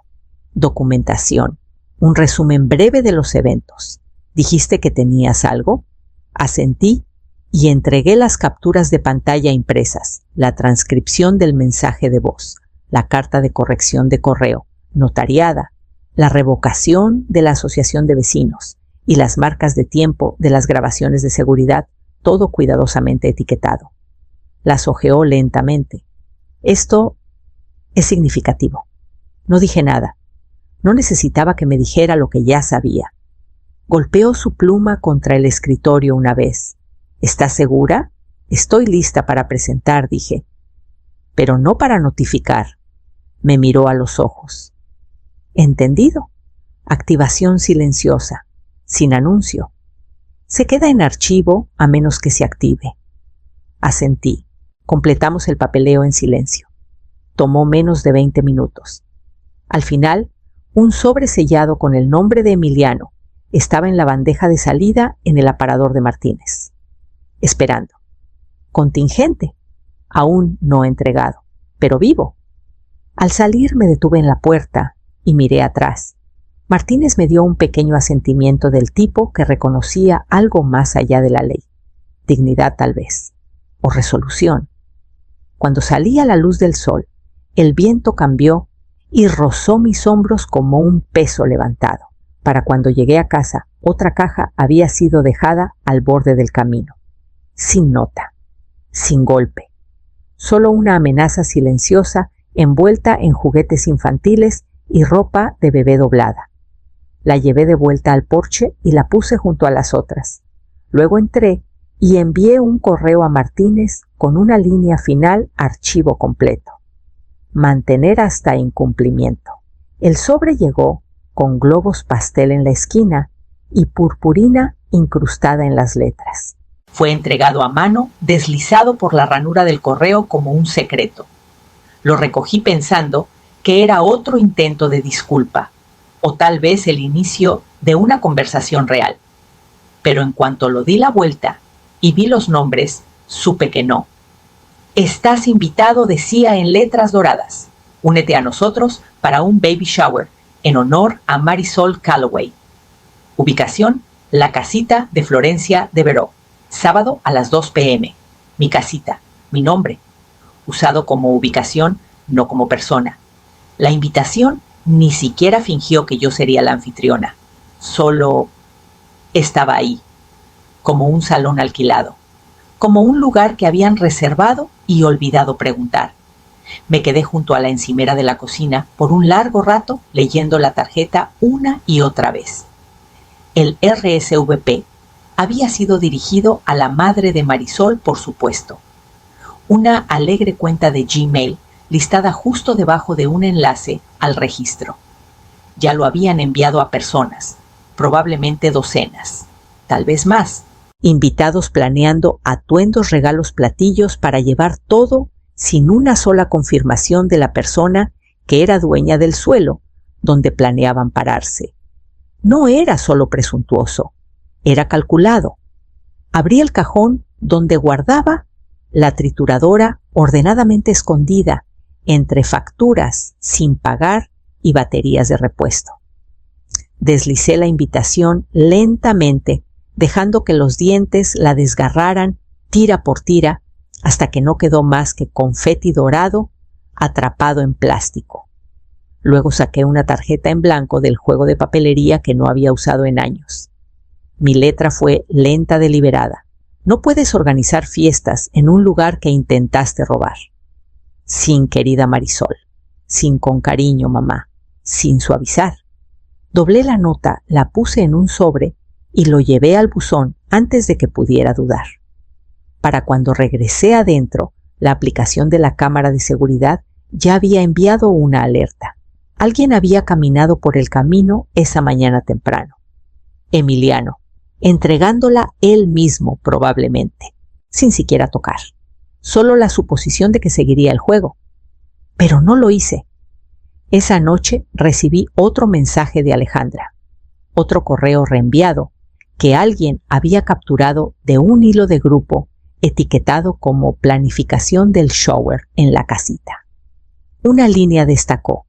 Documentación. Un resumen breve de los eventos. ¿Dijiste que tenías algo? Asentí y entregué las capturas de pantalla impresas, la transcripción del mensaje de voz, la carta de corrección de correo, notariada, la revocación de la asociación de vecinos y las marcas de tiempo de las grabaciones de seguridad, todo cuidadosamente etiquetado. Las hojeó lentamente. Esto es significativo. No dije nada. No necesitaba que me dijera lo que ya sabía. Golpeó su pluma contra el escritorio una vez. ¿Estás segura? Estoy lista para presentar, dije. Pero no para notificar. Me miró a los ojos. Entendido. Activación silenciosa, sin anuncio. Se queda en archivo a menos que se active. Asentí. Completamos el papeleo en silencio. Tomó menos de 20 minutos. Al final, un sobre sellado con el nombre de Emiliano estaba en la bandeja de salida en el aparador de Martínez. Esperando. Contingente. Aún no entregado, pero vivo. Al salir me detuve en la puerta y miré atrás. Martínez me dio un pequeño asentimiento del tipo que reconocía algo más allá de la ley. Dignidad tal vez. O resolución. Cuando salí a la luz del sol, el viento cambió y rozó mis hombros como un peso levantado. Para cuando llegué a casa, otra caja había sido dejada al borde del camino. Sin nota. Sin golpe. Solo una amenaza silenciosa envuelta en juguetes infantiles y ropa de bebé doblada. La llevé de vuelta al porche y la puse junto a las otras. Luego entré y envié un correo a Martínez con una línea final archivo completo. Mantener hasta incumplimiento. El sobre llegó con globos pastel en la esquina y purpurina incrustada en las letras. Fue entregado a mano, deslizado por la ranura del correo como un secreto. Lo recogí pensando que era otro intento de disculpa, o tal vez el inicio de una conversación real. Pero en cuanto lo di la vuelta y vi los nombres, supe que no. Estás invitado, decía en letras doradas. Únete a nosotros para un baby shower en honor a Marisol Calloway. Ubicación, la casita de Florencia Devereux. Sábado a las 2 p.m. Mi casita, mi nombre, usado como ubicación, no como persona. La invitación ni siquiera fingió que yo sería la anfitriona. Solo estaba ahí, como un salón alquilado, como un lugar que habían reservado y olvidado preguntar. Me quedé junto a la encimera de la cocina por un largo rato leyendo la tarjeta una y otra vez. El RSVP había sido dirigido a la madre de Marisol, por supuesto. Una alegre cuenta de Gmail listada justo debajo de un enlace al registro. Ya lo habían enviado a personas, probablemente docenas, tal vez más. Invitados planeando atuendos, regalos, platillos para llevar todo sin una sola confirmación de la persona que era dueña del suelo donde planeaban pararse. No era solo presuntuoso, era calculado. Abrí el cajón donde guardaba la trituradora ordenadamente escondida entre facturas sin pagar y baterías de repuesto. Deslicé la invitación lentamente, dejando que los dientes la desgarraran tira por tira hasta que no quedó más que confeti dorado atrapado en plástico. Luego saqué una tarjeta en blanco del juego de papelería que no había usado en años. Mi letra fue lenta, deliberada. No puedes organizar fiestas en un lugar que intentaste robar. Sin, querida Marisol. Sin, con cariño, mamá. Sin suavizar. Doblé la nota, la puse en un sobre y lo llevé al buzón antes de que pudiera dudar. Para cuando regresé adentro, la aplicación de la cámara de seguridad ya había enviado una alerta. Alguien había caminado por el camino esa mañana temprano. Emiliano, entregándola él mismo probablemente, sin siquiera tocar. Solo la suposición de que seguiría el juego. Pero no lo hice. Esa noche recibí otro mensaje de Alejandra, otro correo reenviado que alguien había capturado de un hilo de grupo etiquetado como planificación del shower en la casita. Una línea destacó: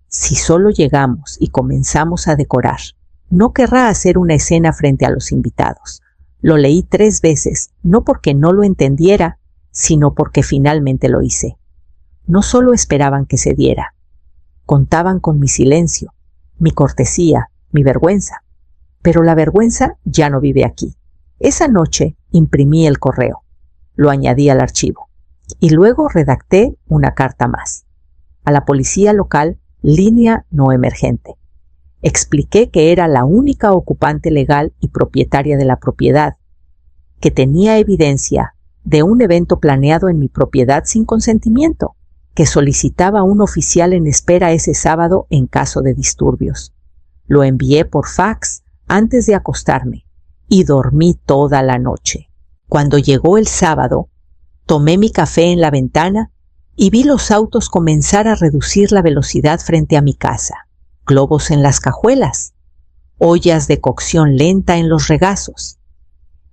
si solo llegamos y comenzamos a decorar, no querrá hacer una escena frente a los invitados. Lo leí 3 veces, no porque no lo entendiera, sino porque finalmente lo hice. No solo esperaban que se diera, contaban con mi silencio, mi cortesía, mi vergüenza. Pero la vergüenza ya no vive aquí. Esa noche imprimí el correo, lo añadí al archivo y luego redacté una carta más. A la policía local, línea no emergente. Expliqué que era la única ocupante legal y propietaria de la propiedad, que tenía evidencia de un evento planeado en mi propiedad sin consentimiento, que solicitaba un oficial en espera ese sábado en caso de disturbios. Lo envié por fax antes de acostarme y dormí toda la noche. Cuando llegó el sábado, tomé mi café en la ventana y vi los autos comenzar a reducir la velocidad frente a mi casa. Globos en las cajuelas, ollas de cocción lenta en los regazos,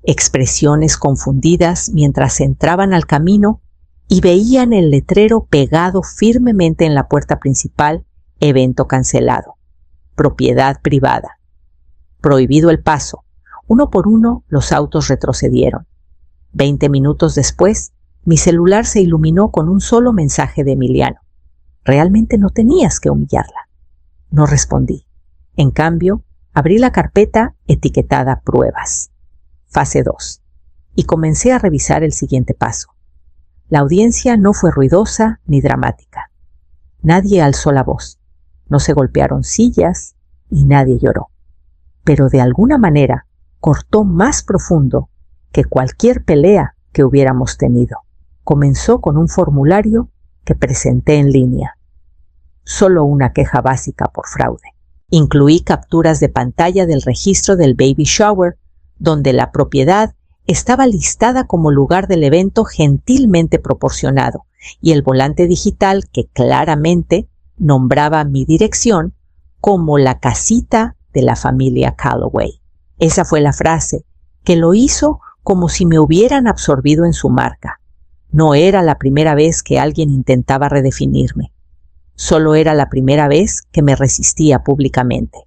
expresiones confundidas mientras entraban al camino y veían el letrero pegado firmemente en la puerta principal: evento cancelado, propiedad privada, prohibido el paso. Uno por uno los autos retrocedieron. 20 minutos después, mi celular se iluminó con un solo mensaje de Emiliano: realmente no tenías que humillarla. No respondí. En cambio, abrí la carpeta etiquetada Pruebas, fase 2, y comencé a revisar el siguiente paso. La audiencia no fue ruidosa ni dramática. Nadie alzó la voz, no se golpearon sillas y nadie lloró. Pero de alguna manera cortó más profundo que cualquier pelea que hubiéramos tenido. Comenzó con un formulario que presenté en línea. Solo una queja básica por fraude. Incluí capturas de pantalla del registro del baby shower, donde la propiedad estaba listada como lugar del evento gentilmente proporcionado, y el volante digital que claramente nombraba mi dirección como la casita de la familia Calloway. Esa fue la frase que lo hizo como si me hubieran absorbido en su marca. No era la primera vez que alguien intentaba redefinirme. Solo era la primera vez que me resistía públicamente.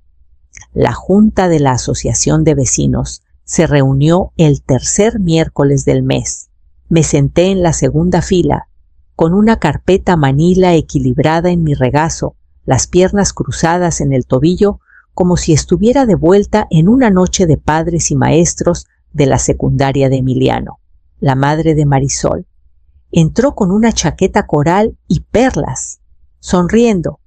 La junta de la Asociación de Vecinos se reunió el tercer miércoles del mes. Me senté en la segunda fila, con una carpeta manila equilibrada en mi regazo, las piernas cruzadas en el tobillo, como si estuviera de vuelta en una noche de padres y maestros de la secundaria de Emiliano, la madre de Marisol. Entró con una chaqueta coral y perlas, sonriendo,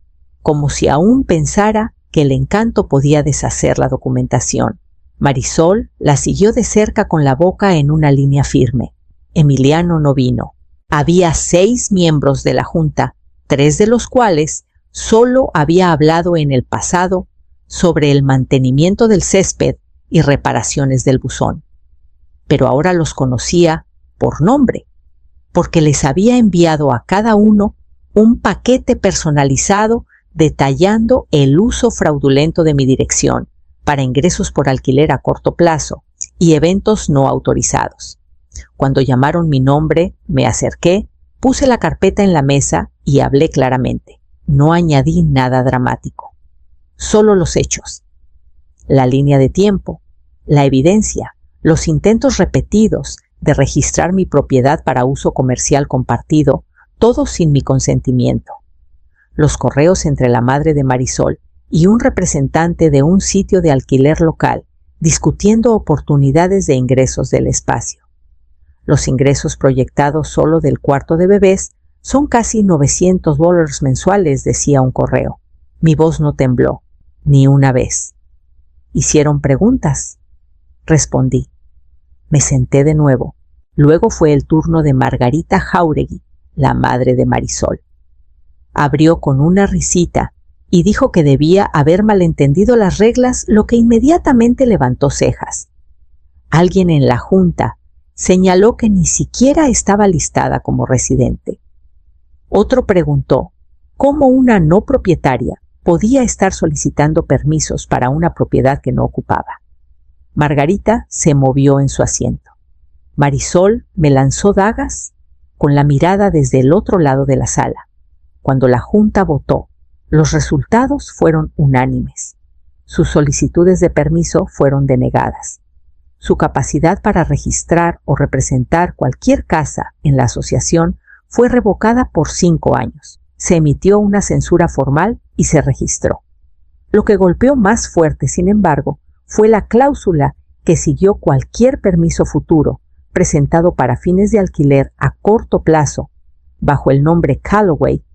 como si aún pensara que el encanto podía deshacer la documentación. Marisol la siguió de cerca con la boca en una línea firme. Emiliano no vino. Había 6 miembros de la junta, 3 de los cuales solo había hablado en el pasado sobre el mantenimiento del césped y reparaciones del buzón. Pero ahora los conocía por nombre, porque les había enviado a cada uno un paquete personalizado detallando el uso fraudulento de mi dirección para ingresos por alquiler a corto plazo y eventos no autorizados. Cuando llamaron mi nombre, me acerqué, puse la carpeta en la mesa y hablé claramente. No añadí nada dramático, solo los hechos, la línea de tiempo, la evidencia, los intentos repetidos de registrar mi propiedad para uso comercial compartido, todo sin mi consentimiento. Los correos entre la madre de Marisol y un representante de un sitio de alquiler local discutiendo oportunidades de ingresos del espacio. Los ingresos proyectados solo del cuarto de bebés son casi $900 mensuales, decía un correo. Mi voz no tembló, ni una vez. ¿Hicieron preguntas? Respondí. Me senté de nuevo. Luego fue el turno de Margarita Jáuregui, la madre de Marisol. Abrió con una risita y dijo que debía haber malentendido las reglas, lo que inmediatamente levantó cejas. Alguien en la junta señaló que ni siquiera estaba listada como residente. Otro preguntó cómo una no propietaria podía estar solicitando permisos para una propiedad que no ocupaba. Margarita se movió en su asiento. Marisol me lanzó dagas con la mirada desde el otro lado de la sala. Cuando la junta votó, los resultados fueron unánimes. Sus solicitudes de permiso fueron denegadas. Su capacidad para registrar o representar cualquier casa en la asociación fue revocada por 5 años. Se emitió una censura formal y se registró. Lo que golpeó más fuerte, sin embargo, fue la cláusula que siguió cualquier permiso futuro presentado para fines de alquiler a corto plazo bajo el nombre Calloway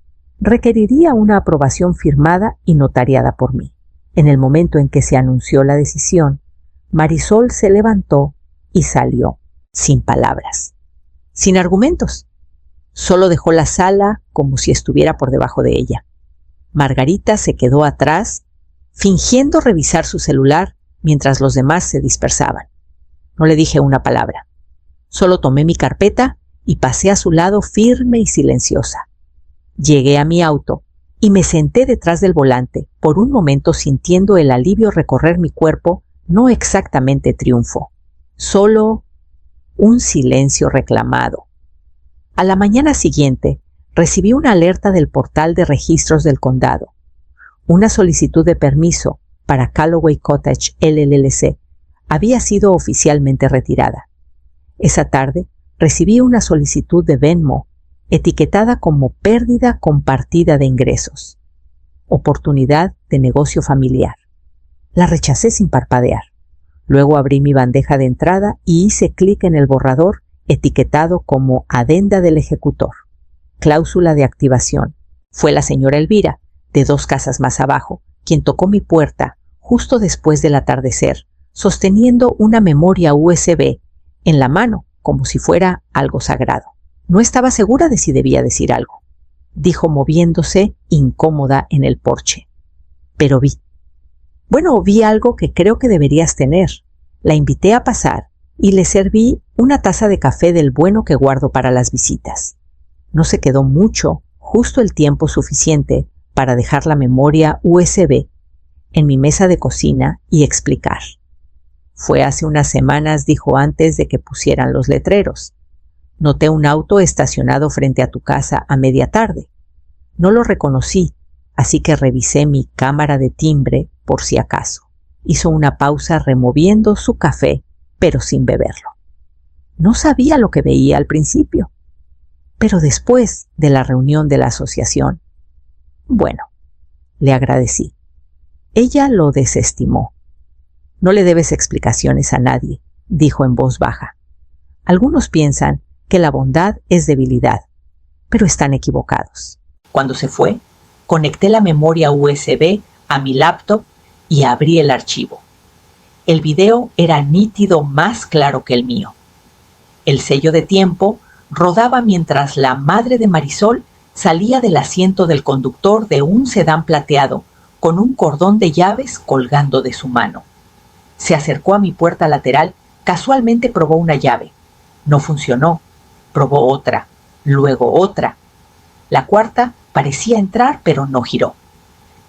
requeriría una aprobación firmada y notariada por mí. En el momento en que se anunció la decisión, Marisol se levantó y salió, sin palabras, sin argumentos. Solo dejó la sala como si estuviera por debajo de ella. Margarita se quedó atrás, fingiendo revisar su celular mientras los demás se dispersaban. No le dije una palabra. Solo tomé mi carpeta y pasé a su lado firme y silenciosa. Llegué a mi auto y me senté detrás del volante, por un momento sintiendo el alivio recorrer mi cuerpo, no exactamente triunfo, solo un silencio reclamado. A la mañana siguiente, recibí una alerta del portal de registros del condado. Una solicitud de permiso para Calloway Cottage LLC había sido oficialmente retirada. Esa tarde, recibí una solicitud de Venmo etiquetada como pérdida compartida de ingresos, oportunidad de negocio familiar. La rechacé sin parpadear. Luego abrí mi bandeja de entrada y hice clic en el borrador etiquetado como adenda del ejecutor. Cláusula de activación. Fue la señora Elvira, de 2 casas más abajo, quien tocó mi puerta justo después del atardecer, sosteniendo una memoria USB en la mano como si fuera algo sagrado. No estaba segura de si debía decir algo, dijo moviéndose incómoda en el porche. Pero vi algo que creo que deberías tener. La invité a pasar y le serví una taza de café del bueno que guardo para las visitas. No se quedó mucho, justo el tiempo suficiente para dejar la memoria USB en mi mesa de cocina y explicar. Fue hace unas semanas, dijo antes de que pusieran los letreros. Noté un auto estacionado frente a tu casa a media tarde. No lo reconocí, así que revisé mi cámara de timbre por si acaso. Hizo una pausa removiendo su café pero sin beberlo. No sabía lo que veía al principio, pero después de la reunión de la asociación, bueno, le agradecí. Ella lo desestimó. No le debes explicaciones a nadie, dijo en voz baja. Algunos piensan que la bondad es debilidad, pero están equivocados. Cuando se fue, conecté la memoria USB a mi laptop y abrí el archivo. El video era nítido, más claro que el mío. El sello de tiempo rodaba mientras la madre de Marisol salía del asiento del conductor de un sedán plateado con un cordón de llaves colgando de su mano. Se acercó a mi puerta lateral, casualmente probó una llave. No funcionó. Probó otra, luego otra. La cuarta parecía entrar, pero no giró.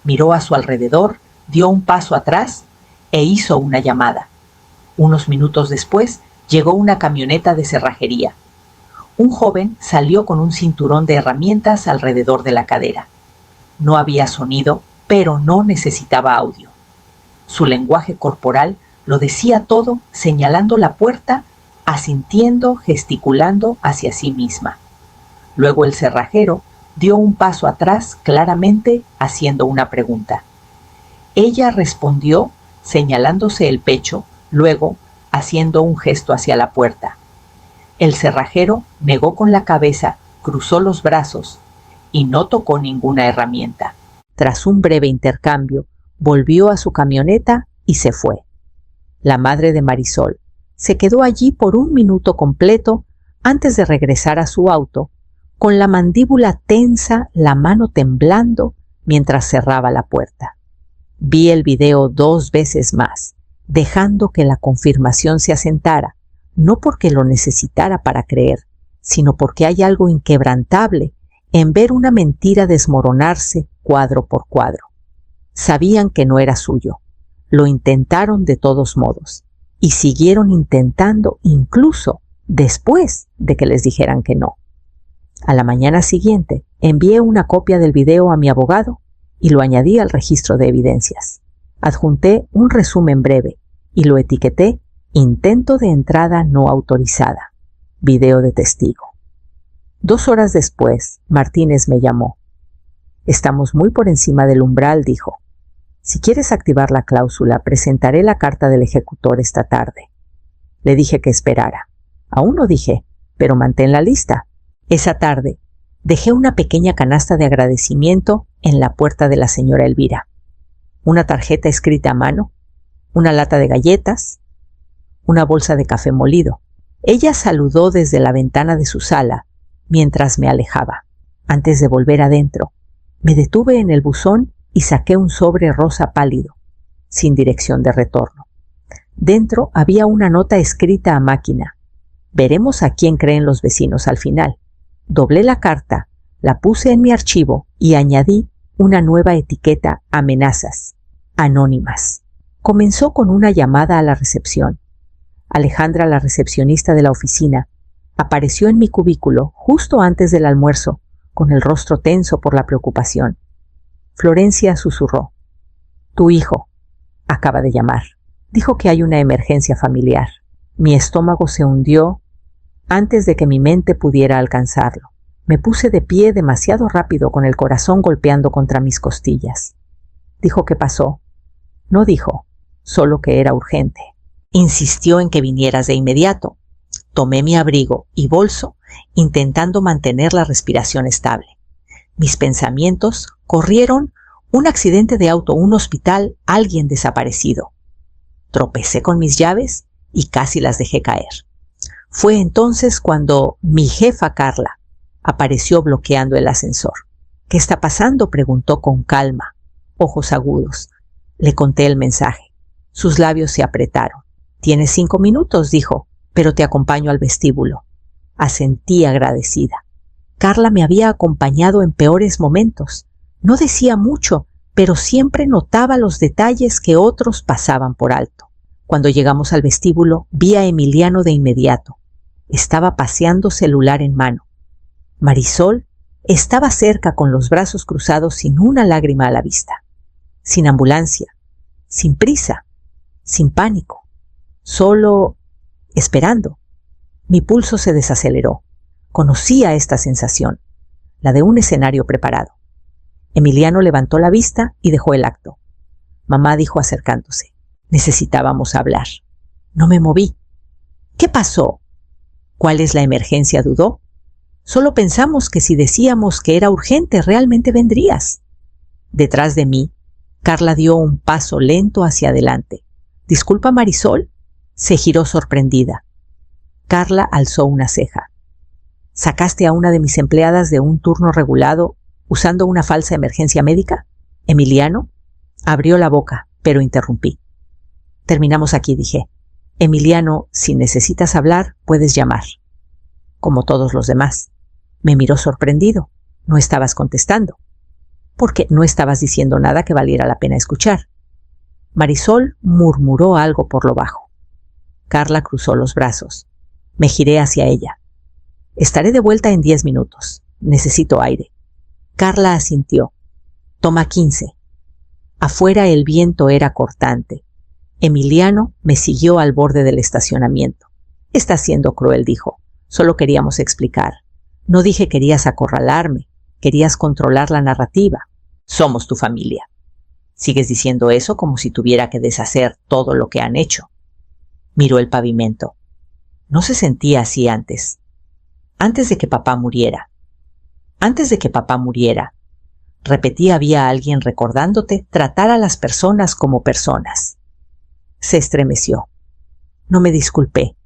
Miró a su alrededor, dio un paso atrás e hizo una llamada. Unos minutos después llegó una camioneta de cerrajería. Un joven salió con un cinturón de herramientas alrededor de la cadera. No había sonido, pero no necesitaba audio. Su lenguaje corporal lo decía todo, señalando la puerta, asintiendo, gesticulando hacia sí misma. Luego el cerrajero dio un paso atrás, claramente haciendo una pregunta. Ella respondió señalándose el pecho, luego haciendo un gesto hacia la puerta. El cerrajero negó con la cabeza, cruzó los brazos y no tocó ninguna herramienta. Tras un breve intercambio, volvió a su camioneta y se fue. La madre de Marisol se quedó allí por un minuto completo antes de regresar a su auto, con la mandíbula tensa, la mano temblando mientras cerraba la puerta. Vi el video 2 veces más, dejando que la confirmación se asentara, no porque lo necesitara para creer, sino porque hay algo inquebrantable en ver una mentira desmoronarse cuadro por cuadro. Sabían que no era suyo. Lo intentaron de todos modos y siguieron intentando incluso después de que les dijeran que no. A la mañana siguiente envié una copia del video a mi abogado y lo añadí al registro de evidencias. Adjunté un resumen breve y lo etiqueté intento de entrada no autorizada, video de testigo. 2 horas después, Martínez me llamó. Estamos muy por encima del umbral, dijo. Si quieres activar la cláusula, presentaré la carta del ejecutor esta tarde. Le dije que esperara. Aún no dije, pero mantén la lista. Esa tarde, dejé una pequeña canasta de agradecimiento en la puerta de la señora Elvira. Una tarjeta escrita a mano, una lata de galletas, una bolsa de café molido. Ella saludó desde la ventana de su sala mientras me alejaba. Antes de volver adentro, me detuve en el buzón y saqué un sobre rosa pálido, sin dirección de retorno. Dentro había una nota escrita a máquina. Veremos a quién creen los vecinos al final. Doblé la carta, la puse en mi archivo y añadí una nueva etiqueta: amenazas, anónimas. Comenzó con una llamada a la recepción. Alejandra, la recepcionista de la oficina, apareció en mi cubículo justo antes del almuerzo, con el rostro tenso por la preocupación. Florencia susurró. Tu hijo acaba de llamar. Dijo que hay una emergencia familiar. Mi estómago se hundió antes de que mi mente pudiera alcanzarlo. Me puse de pie demasiado rápido, con el corazón golpeando contra mis costillas. Dijo qué pasó. No dijo, solo que era urgente. Insistió en que vinieras de inmediato. Tomé mi abrigo y bolso, intentando mantener la respiración estable. Mis pensamientos corrieron: un accidente de auto, un hospital, alguien desaparecido. Tropecé con mis llaves y casi las dejé caer. Fue entonces cuando mi jefa Carla apareció bloqueando el ascensor. ¿Qué está pasando?, preguntó con calma, ojos agudos. Le conté el mensaje. Sus labios se apretaron. Tienes 5 minutos, dijo, pero te acompaño al vestíbulo. Asentí agradecida. Carla me había acompañado en peores momentos. No decía mucho, pero siempre notaba los detalles que otros pasaban por alto. Cuando llegamos al vestíbulo, vi a Emiliano de inmediato. Estaba paseando celular en mano. Marisol estaba cerca con los brazos cruzados, sin una lágrima a la vista. Sin ambulancia, sin prisa, sin pánico. Solo esperando. Mi pulso se desaceleró. Conocía esta sensación, la de un escenario preparado. Emiliano levantó la vista y dejó el acto. Mamá dijo acercándose: necesitábamos hablar. No me moví. ¿Qué pasó? ¿Cuál es la emergencia?, dudó. Solo pensamos que si decíamos que era urgente, realmente vendrías. Detrás de mí, Carla dio un paso lento hacia adelante. ¿Disculpa, Marisol? Se giró sorprendida. Carla alzó una ceja. ¿Sacaste a una de mis empleadas de un turno regulado usando una falsa emergencia médica? ¿Emiliano? Abrió la boca, pero interrumpí. Terminamos aquí, dije. Emiliano, si necesitas hablar, puedes llamar. Como todos los demás. Me miró sorprendido. No estabas contestando. Porque no estabas diciendo nada que valiera la pena escuchar. Marisol murmuró algo por lo bajo. Carla cruzó los brazos. Me giré hacia ella. Estaré de vuelta en 10 minutos. Necesito aire. Carla asintió. Toma 15. Afuera el viento era cortante. Emiliano me siguió al borde del estacionamiento. Estás siendo cruel, dijo. Solo queríamos explicar. No dije querías acorralarme. Querías controlar la narrativa. Somos tu familia. Sigues diciendo eso como si tuviera que deshacer todo lo que han hecho. Miró el pavimento. No se sentía así antes. Antes de que papá muriera. Antes de que papá muriera. Repetí, había alguien recordándote tratar a las personas como personas. Se estremeció. No me disculpé.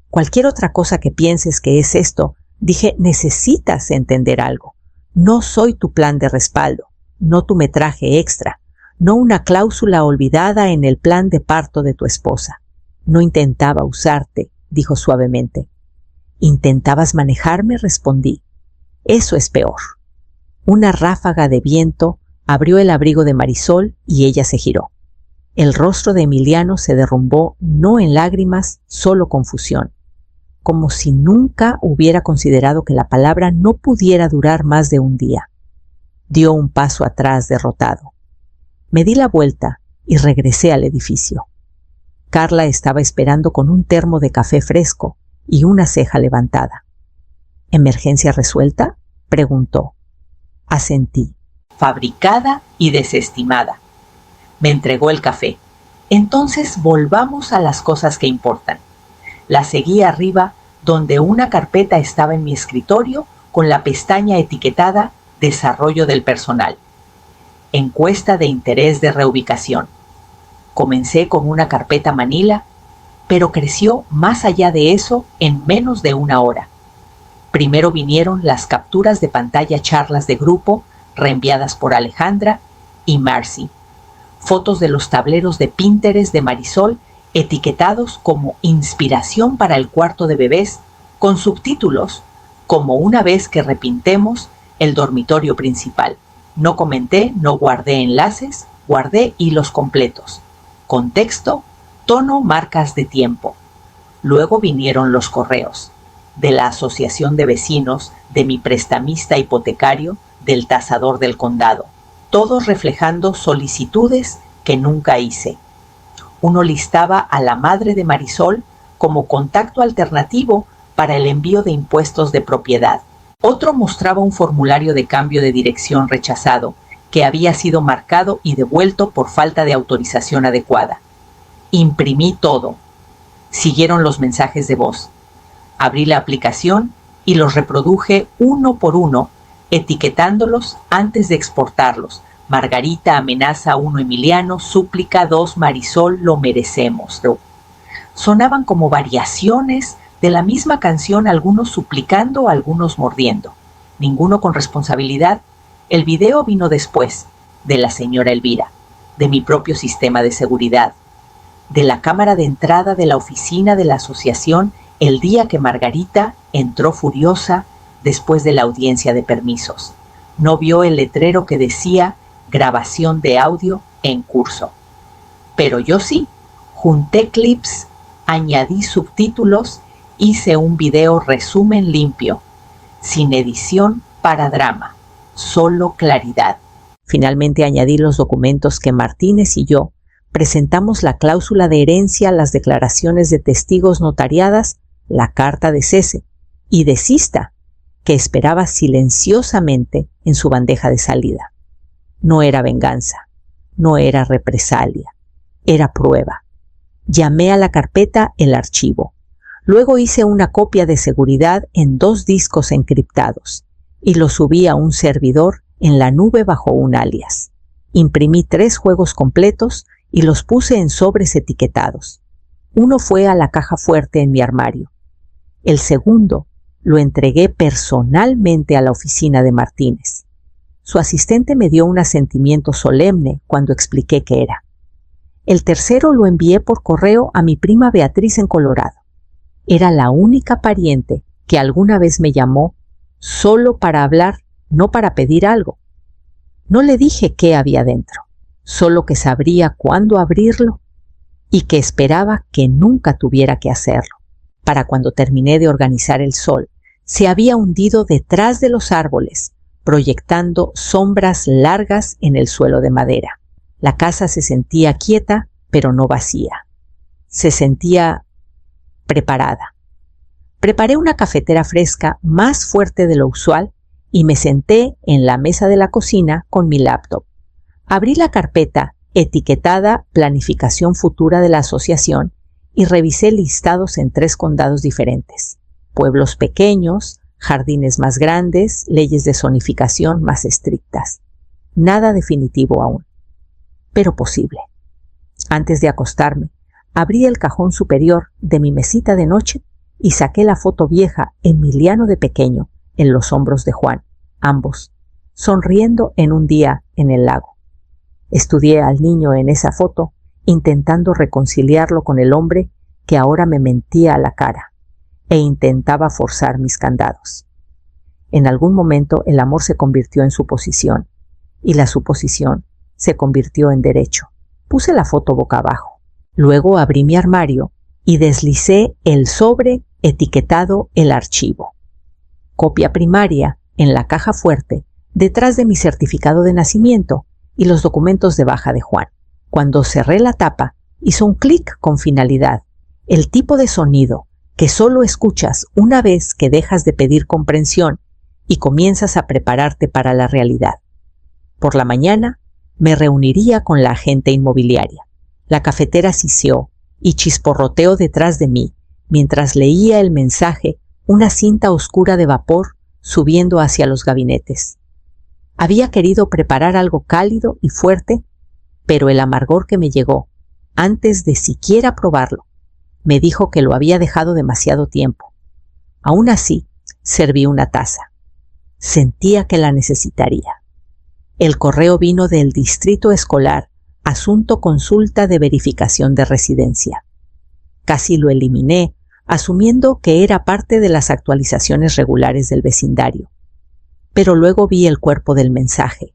Cualquier otra cosa que pienses que es esto, dije, necesitas entender algo. No soy tu plan de respaldo, no tu metraje extra, no una cláusula olvidada en el plan de parto de tu esposa. No intentaba usarte, dijo suavemente. ¿Intentabas manejarme?, respondí. Eso es peor. Una ráfaga de viento abrió el abrigo de Marisol y ella se giró. El rostro de Emiliano se derrumbó, no en lágrimas, solo confusión, como si nunca hubiera considerado que la palabra no pudiera durar más de un día. Dio un paso atrás derrotado. Me di la vuelta y regresé al edificio. Carla estaba esperando con un termo de café fresco y una ceja levantada. ¿Emergencia resuelta?, preguntó. Asentí. Fabricada y desestimada. Me entregó el café. Entonces volvamos a las cosas que importan. La seguí arriba, donde una carpeta estaba en mi escritorio con la pestaña etiquetada Desarrollo del personal. Encuesta de interés de reubicación. Comencé con una carpeta Manila, pero creció más allá de eso en menos de una hora. Primero vinieron las capturas de pantalla, charlas de grupo reenviadas por Alejandra y Marcy. Fotos de los tableros de Pinterest de Marisol etiquetados como inspiración para el cuarto de bebés, con subtítulos como una vez que repintemos el dormitorio principal. No comenté, no guardé enlaces, guardé hilos completos. Contexto, tono, marcas de tiempo. Luego vinieron los correos de la asociación de vecinos, de mi prestamista hipotecario, del tasador del condado, todos reflejando solicitudes que nunca hice. Uno listaba a la madre de Marisol como contacto alternativo para el envío de impuestos de propiedad. Otro mostraba un formulario de cambio de dirección rechazado, que había sido marcado y devuelto por falta de autorización adecuada. Imprimí todo. Siguieron los mensajes de voz. Abrí la aplicación y los reproduje uno por uno, etiquetándolos antes de exportarlos. Margarita, amenaza 1 Emiliano, súplica 2 Marisol, lo merecemos. Sonaban como variaciones de la misma canción, algunos suplicando, algunos mordiendo. Ninguno con responsabilidad. El video vino después, de la señora Elvira, de mi propio sistema de seguridad, de la cámara de entrada de la oficina de la asociación el día que Margarita entró furiosa después de la audiencia de permisos. No vio el letrero que decía grabación de audio en curso. Pero yo sí, junté clips, añadí subtítulos, hice un video resumen limpio, sin edición para drama, solo claridad. Finalmente añadí los documentos que Martínez y yo Presentamos la cláusula de herencia, las declaraciones de testigos notariadas, la carta de cese y de Sista, que esperaba silenciosamente en su bandeja de salida. No era venganza, no era represalia, era prueba. Llamé a la carpeta el archivo. Luego hice una copia de seguridad en 2 discos encriptados y lo subí a un servidor en la nube bajo un alias. Imprimí 3 juegos completos y los puse en sobres etiquetados. Uno fue a la caja fuerte en mi armario. El segundo lo entregué personalmente a la oficina de Martínez. Su asistente me dio un asentimiento solemne cuando expliqué qué era. El tercero lo envié por correo a mi prima Beatriz en Colorado. Era la única pariente que alguna vez me llamó solo para hablar, no para pedir algo. No le dije qué había dentro, solo que sabría cuándo abrirlo y que esperaba que nunca tuviera que hacerlo. Para cuando terminé de organizar el sol, se había hundido detrás de los árboles, proyectando sombras largas en el suelo de madera. La casa se sentía quieta, pero no vacía. Se sentía preparada. Preparé una cafetera fresca más fuerte de lo usual y me senté en la mesa de la cocina con mi laptop. Abrí la carpeta etiquetada Planificación Futura de la Asociación y revisé listados en 3 condados diferentes. Pueblos pequeños, jardines más grandes, leyes de zonificación más estrictas. Nada definitivo aún, pero posible. Antes de acostarme, abrí el cajón superior de mi mesita de noche y saqué la foto vieja Emiliano de pequeño en los hombros de Juan, ambos, sonriendo en un día en el lago. Estudié al niño en esa foto, intentando reconciliarlo con el hombre que ahora me mentía a la cara e intentaba forzar mis candados. En algún momento el amor se convirtió en suposición y la suposición se convirtió en derecho. Puse la foto boca abajo. Luego abrí mi armario y deslicé el sobre etiquetado el archivo. Copia primaria en la caja fuerte detrás de mi certificado de nacimiento y los documentos de baja de Juan. Cuando cerré la tapa, hizo un clic con finalidad, el tipo de sonido que solo escuchas una vez que dejas de pedir comprensión y comienzas a prepararte para la realidad. Por la mañana me reuniría con la agente inmobiliaria. La cafetera siseó y chisporroteó detrás de mí mientras leía el mensaje, una cinta oscura de vapor subiendo hacia los gabinetes. Había querido preparar algo cálido y fuerte, pero el amargor que me llegó, antes de siquiera probarlo, me dijo que lo había dejado demasiado tiempo. Aún así, serví una taza. Sentía que la necesitaría. El correo vino del distrito escolar, asunto consulta de verificación de residencia. Casi lo eliminé, asumiendo que era parte de las actualizaciones regulares del vecindario. Pero luego vi el cuerpo del mensaje.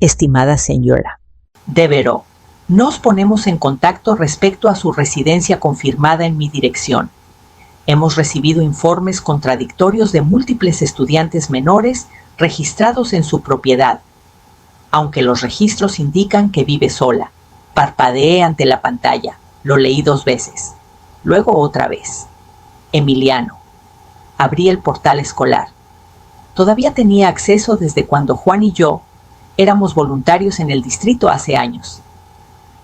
Estimada señora Devereux, nos ponemos en contacto respecto a su residencia confirmada en mi dirección. Hemos recibido informes contradictorios de múltiples estudiantes menores registrados en su propiedad. Aunque los registros indican que vive sola. Parpadeé ante la pantalla. Lo leí 2 veces. Luego otra vez. Emiliano. Abrí el portal escolar. Todavía tenía acceso desde cuando Juan y yo éramos voluntarios en el distrito hace años.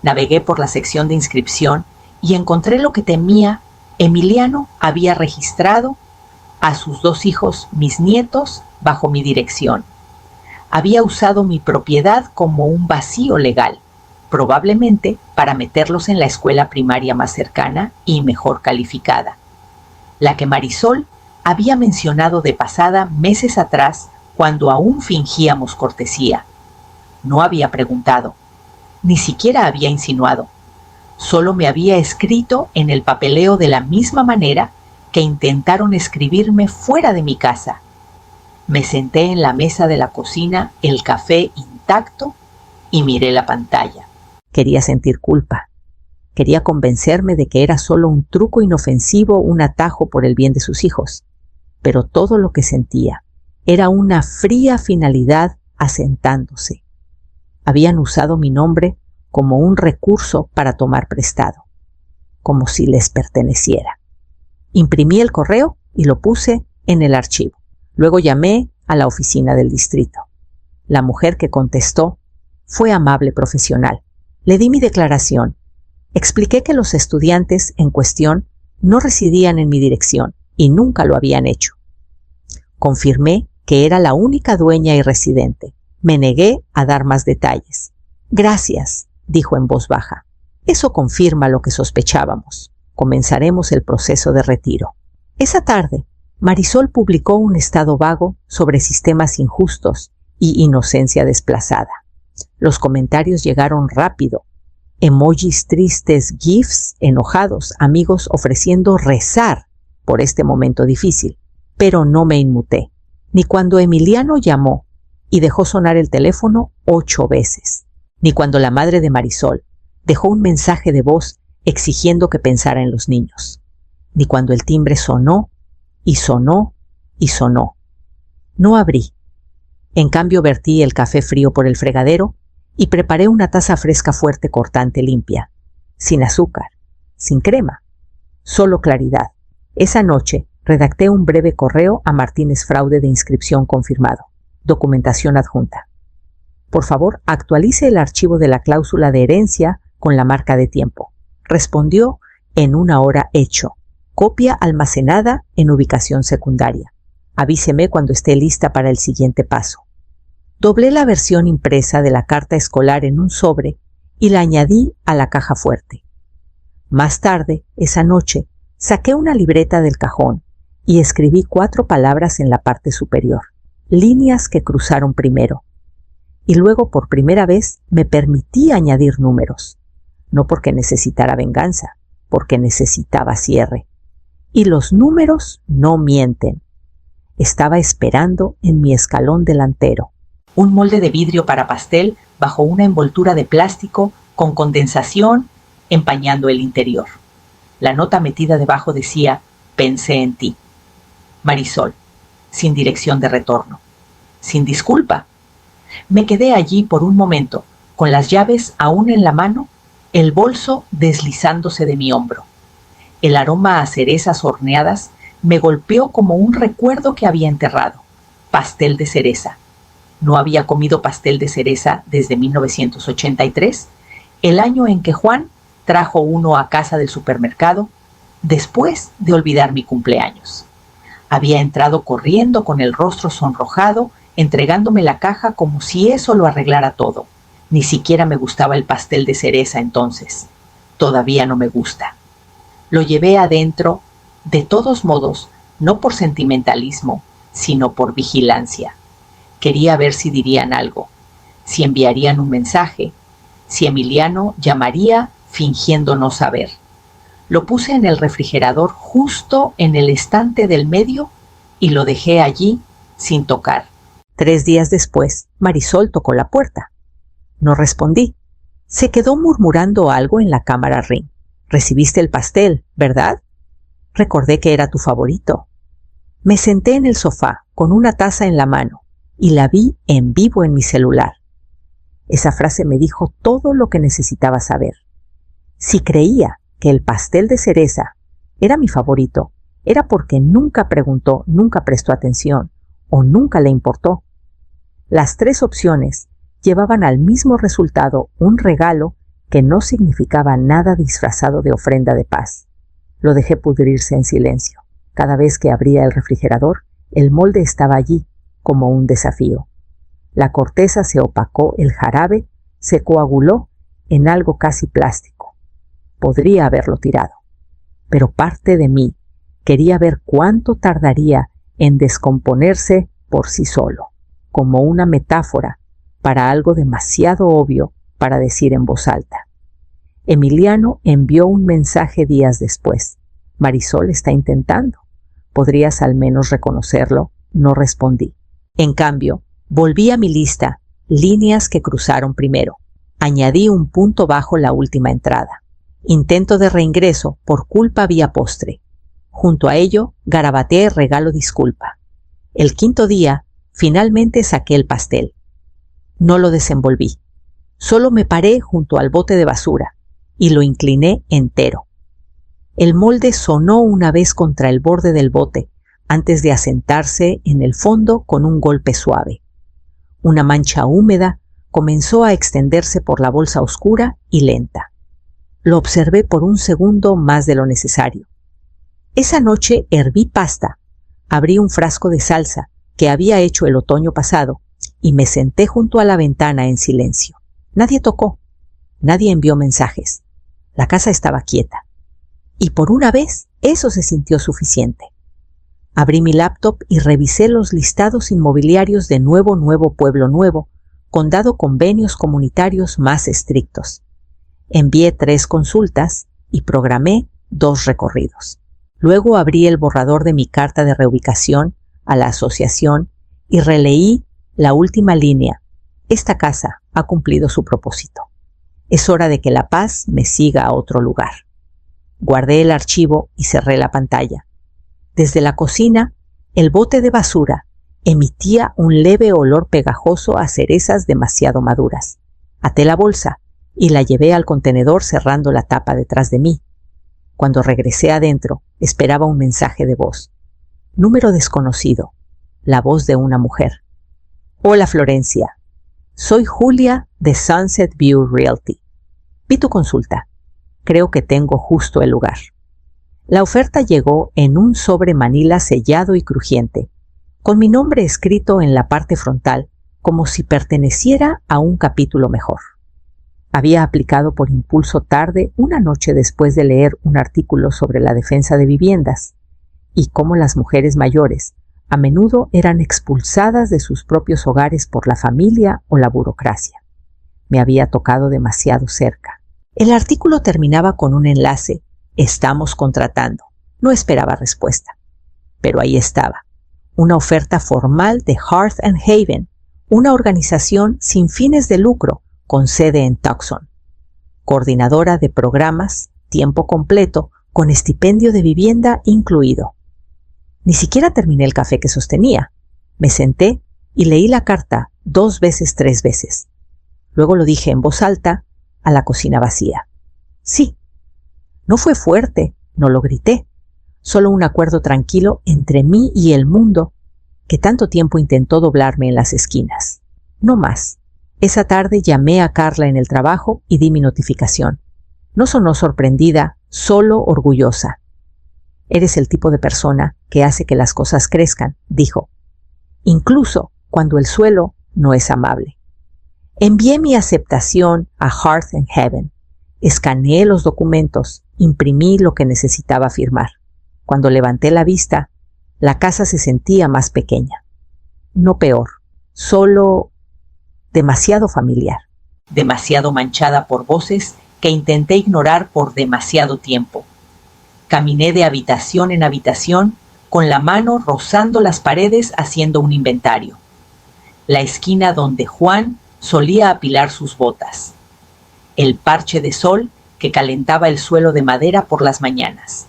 Navegué por la sección de inscripción y encontré lo que temía. Emiliano había registrado a sus 2 hijos, mis nietos, bajo mi dirección. Había usado mi propiedad como un vacío legal, probablemente para meterlos en la escuela primaria más cercana y mejor calificada, la que Marisol había mencionado de pasada meses atrás cuando aún fingíamos cortesía. No había preguntado, ni siquiera había insinuado, solo me había escrito en el papeleo de la misma manera que intentaron escribirme fuera de mi casa. Me senté en la mesa de la cocina, el café intacto, y miré la pantalla. Quería sentir culpa. Quería convencerme de que era solo un truco inofensivo, un atajo por el bien de sus hijos. Pero todo lo que sentía era una fría finalidad asentándose. Habían usado mi nombre como un recurso para tomar prestado, como si les perteneciera. Imprimí el correo y lo puse en el archivo. Luego llamé a la oficina del distrito. La mujer que contestó fue amable profesional. Le di mi declaración. Expliqué que los estudiantes en cuestión no residían en mi dirección y nunca lo habían hecho. Confirmé que era la única dueña y residente. Me negué a dar más detalles. Gracias, dijo en voz baja. Eso confirma lo que sospechábamos. Comenzaremos el proceso de retiro. Esa tarde, Marisol publicó un estado vago sobre sistemas injustos y inocencia desplazada. Los comentarios llegaron rápido. Emojis tristes, gifs enojados, amigos ofreciendo rezar por este momento difícil. Pero no me inmuté, ni cuando Emiliano llamó y dejó sonar el teléfono 8 veces, ni cuando la madre de Marisol dejó un mensaje de voz exigiendo que pensara en los niños, ni cuando el timbre sonó y sonó y sonó. No abrí. En cambio vertí el café frío por el fregadero y preparé una taza fresca fuerte cortante limpia, sin azúcar, sin crema, solo claridad. Esa noche redacté un breve correo a Martínez Fraude de inscripción confirmado. Documentación adjunta. Por favor, actualice el archivo de la cláusula de herencia con la marca de tiempo. Respondió en 1 hora hecho. Copia almacenada en ubicación secundaria. Avíseme cuando esté lista para el siguiente paso. Doblé la versión impresa de la carta escolar en un sobre y la añadí a la caja fuerte. Más tarde, esa noche, saqué una libreta del cajón y escribí 4 palabras en la parte superior, líneas que cruzaron primero. Y luego, por primera vez, me permití añadir números, no porque necesitara venganza, porque necesitaba cierre. Y los números no mienten. Estaba esperando en mi escalón delantero. Un molde de vidrio para pastel bajo una envoltura de plástico con condensación empañando el interior. La nota metida debajo decía: pensé en ti. Marisol, sin dirección de retorno, sin disculpa. Me quedé allí por un momento, con las llaves aún en la mano, el bolso deslizándose de mi hombro. El aroma a cerezas horneadas me golpeó como un recuerdo que había enterrado. Pastel de cereza. No había comido pastel de cereza desde 1983, el año en que Juan trajo uno a casa del supermercado, después de olvidar mi cumpleaños. Había entrado corriendo con el rostro sonrojado, entregándome la caja como si eso lo arreglara todo. Ni siquiera me gustaba el pastel de cereza entonces. Todavía no me gusta. Lo llevé adentro, de todos modos, no por sentimentalismo, sino por vigilancia. Quería ver si dirían algo, si enviarían un mensaje, si Emiliano llamaría fingiendo no saber. Lo puse en el refrigerador justo en el estante del medio y lo dejé allí sin tocar. 3 días después, Marisol tocó la puerta. No respondí. Se quedó murmurando algo en la cámara Ring. Recibiste el pastel, ¿verdad? Recordé que era tu favorito. Me senté en el sofá con una taza en la mano y la vi en vivo en mi celular. Esa frase me dijo todo lo que necesitaba saber. Si creía que el pastel de cereza era mi favorito, era porque nunca preguntó, nunca prestó atención o nunca le importó. Las 3 opciones llevaban al mismo resultado, un regalo que no significaba nada disfrazado de ofrenda de paz. Lo dejé pudrirse en silencio. Cada vez que abría el refrigerador, el molde estaba allí, como un desafío. La corteza se opacó, el jarabe se coaguló en algo casi plástico. Podría haberlo tirado, pero parte de mí quería ver cuánto tardaría en descomponerse por sí solo, como una metáfora para algo demasiado obvio para decir en voz alta. Emiliano envió un mensaje días después. Marisol está intentando. ¿Podrías al menos reconocerlo? No respondí. En cambio, volví a mi lista, líneas que cruzaron primero. Añadí un punto bajo la última entrada. Intento de reingreso por culpa vía postre. Junto a ello, garabateé regalo disculpa. El 5.º día, finalmente saqué el pastel. No lo desenvolví. Solo me paré junto al bote de basura y lo incliné entero. El molde sonó una vez contra el borde del bote antes de asentarse en el fondo con un golpe suave. Una mancha húmeda comenzó a extenderse por la bolsa oscura y lenta. Lo observé por un segundo más de lo necesario. Esa noche herví pasta, abrí un frasco de salsa que había hecho el otoño pasado y me senté junto a la ventana en silencio. Nadie tocó, nadie envió mensajes. La casa estaba quieta. Y por una vez eso se sintió suficiente. Abrí mi laptop y revisé los listados inmobiliarios de Nuevo Pueblo Nuevo, condado convenios comunitarios más estrictos. Envié 3 consultas y programé 2 recorridos. Luego abrí el borrador de mi carta de reubicación a la asociación y releí la última línea. Esta casa ha cumplido su propósito. Es hora de que la paz me siga a otro lugar. Guardé el archivo y cerré la pantalla. Desde la cocina, el bote de basura emitía un leve olor pegajoso a cerezas demasiado maduras. Até la bolsa y la llevé al contenedor cerrando la tapa detrás de mí. Cuando regresé adentro, esperaba un mensaje de voz. Número desconocido. La voz de una mujer. Hola Florencia. Soy Julia de Sunset View Realty. Vi tu consulta. Creo que tengo justo el lugar. La oferta llegó en un sobre manila sellado y crujiente, con mi nombre escrito en la parte frontal, como si perteneciera a un capítulo mejor. Había aplicado por impulso tarde una noche después de leer un artículo sobre la defensa de viviendas y cómo las mujeres mayores a menudo eran expulsadas de sus propios hogares por la familia o la burocracia. Me había tocado demasiado cerca. El artículo terminaba con un enlace. Estamos contratando. No esperaba respuesta. Pero ahí estaba. Una oferta formal de Hearth and Haven, una organización sin fines de lucro con sede en Tucson. Coordinadora de programas, tiempo completo, con estipendio de vivienda incluido. Ni siquiera terminé el café que sostenía. Me senté y leí la carta 2 veces, 3 veces. Luego lo dije en voz alta a la cocina vacía. Sí. No fue fuerte, no lo grité. Solo un acuerdo tranquilo entre mí y el mundo que tanto tiempo intentó doblarme en las esquinas. No más. Esa tarde llamé a Carla en el trabajo y di mi notificación. No sonó sorprendida, solo orgullosa. Eres el tipo de persona que hace que las cosas crezcan, dijo. Incluso cuando el suelo no es amable. Envié mi aceptación a Hearth and Haven. Escaneé los documentos, imprimí lo que necesitaba firmar. Cuando levanté la vista, la casa se sentía más pequeña. No peor, solo demasiado familiar. Demasiado manchada por voces que intenté ignorar por demasiado tiempo. Caminé de habitación en habitación, con la mano rozando las paredes haciendo un inventario. La esquina donde Juan solía apilar sus botas. El parche de sol que calentaba el suelo de madera por las mañanas.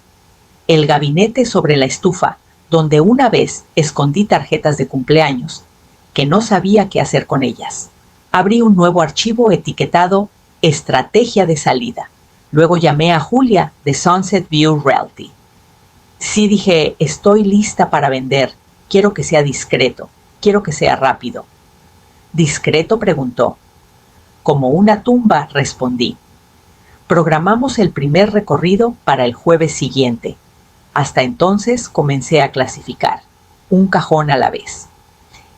El gabinete sobre la estufa, donde una vez escondí tarjetas de cumpleaños, que no sabía qué hacer con ellas. Abrí un nuevo archivo etiquetado Estrategia de salida. Luego llamé a Julia de Sunset View Realty. Sí, dije, estoy lista para vender. Quiero que sea discreto. Quiero que sea rápido. ¿Discreto?, preguntó. Como una tumba, respondí. Programamos el primer recorrido para el jueves siguiente. Hasta entonces comencé a clasificar, un cajón a la vez.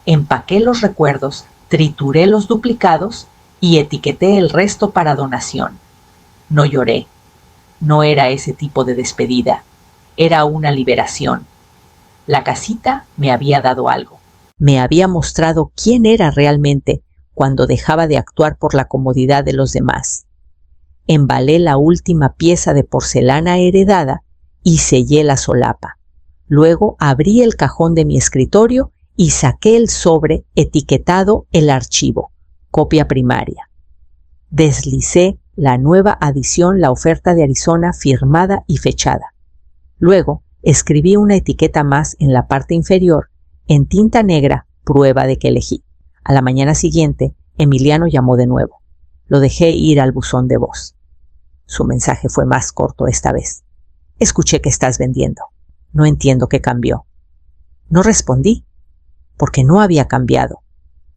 Empaqué los recuerdos, trituré los duplicados y etiqueté el resto para donación. No lloré. No era ese tipo de despedida. Era una liberación. La casita me había dado algo. Me había mostrado quién era realmente cuando dejaba de actuar por la comodidad de los demás. Embalé la última pieza de porcelana heredada y sellé la solapa. Luego abrí el cajón de mi escritorio y saqué el sobre etiquetado El archivo, copia primaria. Deslicé la nueva adición, la oferta de Arizona firmada y fechada. Luego escribí una etiqueta más en la parte inferior, en tinta negra, prueba de que elegí. A la mañana siguiente, Emiliano llamó de nuevo. Lo dejé ir al buzón de voz. Su mensaje fue más corto esta vez. Escuché que estás vendiendo. No entiendo qué cambió. No respondí, porque no había cambiado.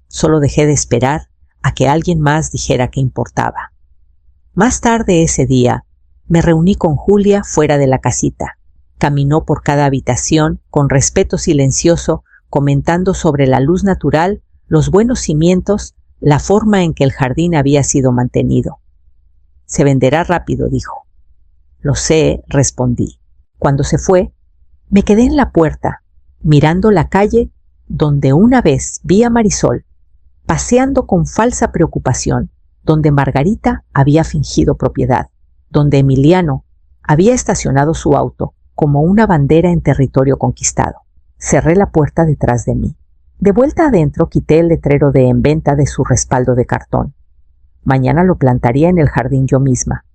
Solo dejé de esperar a que alguien más dijera que importaba. Más tarde ese día, me reuní con Julia fuera de la casita. Caminó por cada habitación con respeto silencioso, comentando sobre la luz natural, los buenos cimientos, la forma en que el jardín había sido mantenido. Se venderá rápido, dijo. Lo sé, respondí. Cuando se fue, me quedé en la puerta, mirando la calle donde una vez vi a Marisol, paseando con falsa preocupación, donde Margarita había fingido propiedad, donde Emiliano había estacionado su auto como una bandera en territorio conquistado. Cerré la puerta detrás de mí. De vuelta adentro quité el letrero de en venta de su respaldo de cartón. Mañana lo plantaría en el jardín yo misma.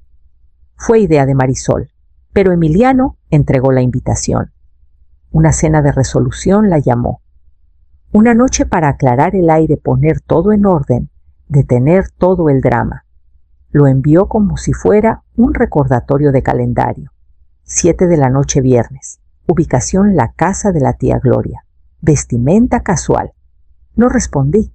Fue idea de Marisol, pero Emiliano entregó la invitación. Una cena de resolución la llamó. Una noche para aclarar el aire, poner todo en orden, detener todo el drama. Lo envió como si fuera un recordatorio de calendario. 7 de la noche viernes. Ubicación la casa de la tía Gloria. Vestimenta casual. No respondí,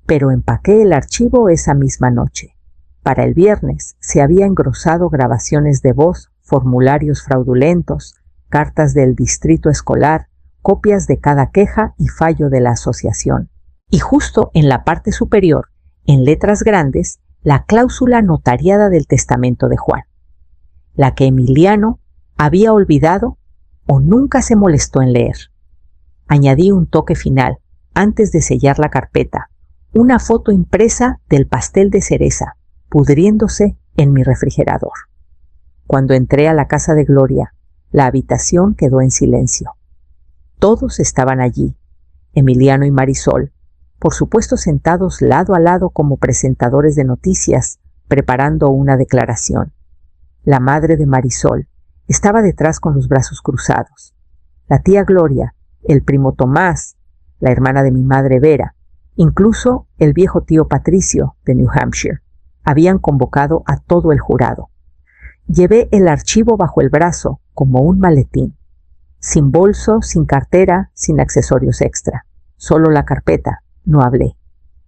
pero empaqué el archivo esa misma noche. Para el viernes se había engrosado grabaciones de voz, formularios fraudulentos, cartas del distrito escolar, copias de cada queja y fallo de la asociación. Y justo en la parte superior, en letras grandes, la cláusula notariada del testamento de Juan, la que Emiliano había olvidado o nunca se molestó en leer. Añadí un toque final, antes de sellar la carpeta, una foto impresa del pastel de cereza, pudriéndose en mi refrigerador. Cuando entré a la casa de Gloria, la habitación quedó en silencio. Todos estaban allí, Emiliano y Marisol, por supuesto sentados lado a lado como presentadores de noticias, preparando una declaración. La madre de Marisol estaba detrás con los brazos cruzados. La tía Gloria, el primo Tomás, la hermana de mi madre Vera, incluso el viejo tío Patricio de New Hampshire, habían convocado a todo el jurado. Llevé el archivo bajo el brazo como un maletín, sin bolso, sin cartera, sin accesorios extra. Solo la carpeta. No hablé.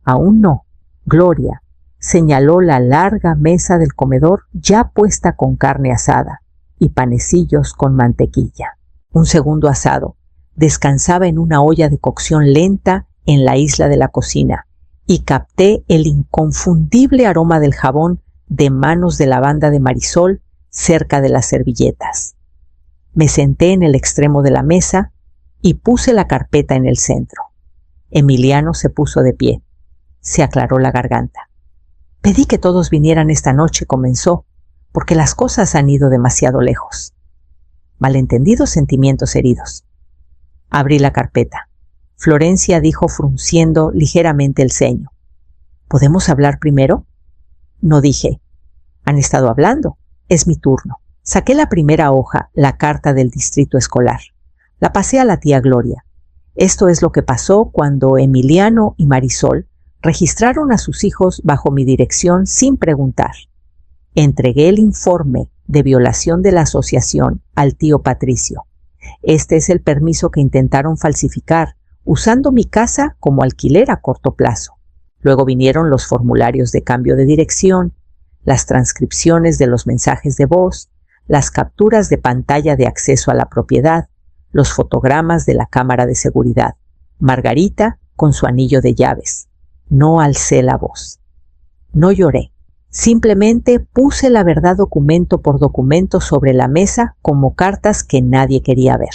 Aún no. Gloria señaló la larga mesa del comedor ya puesta con carne asada y panecillos con mantequilla. Un segundo asado descansaba en una olla de cocción lenta en la isla de la cocina y capté el inconfundible aroma del jabón de manos de lavanda de Marisol cerca de las servilletas. Me senté en el extremo de la mesa y puse la carpeta en el centro. Emiliano se puso de pie. Se aclaró la garganta. Pedí que todos vinieran esta noche, comenzó, porque las cosas han ido demasiado lejos. Malentendidos, sentimientos heridos. Abrí la carpeta. Florencia dijo frunciendo ligeramente el ceño. ¿Podemos hablar primero? No dije. Han estado hablando. Es mi turno. Saqué la primera hoja, la carta del distrito escolar. La pasé a la tía Gloria. Esto es lo que pasó cuando Emiliano y Marisol registraron a sus hijos bajo mi dirección sin preguntar. Entregué el informe de violación de la asociación al tío Patricio. Este es el permiso que intentaron falsificar, usando mi casa como alquiler a corto plazo. Luego vinieron los formularios de cambio de dirección, las transcripciones de los mensajes de voz, las capturas de pantalla de acceso a la propiedad, los fotogramas de la cámara de seguridad. Margarita con su anillo de llaves. No alcé la voz. No lloré. Simplemente puse la verdad documento por documento sobre la mesa como cartas que nadie quería ver.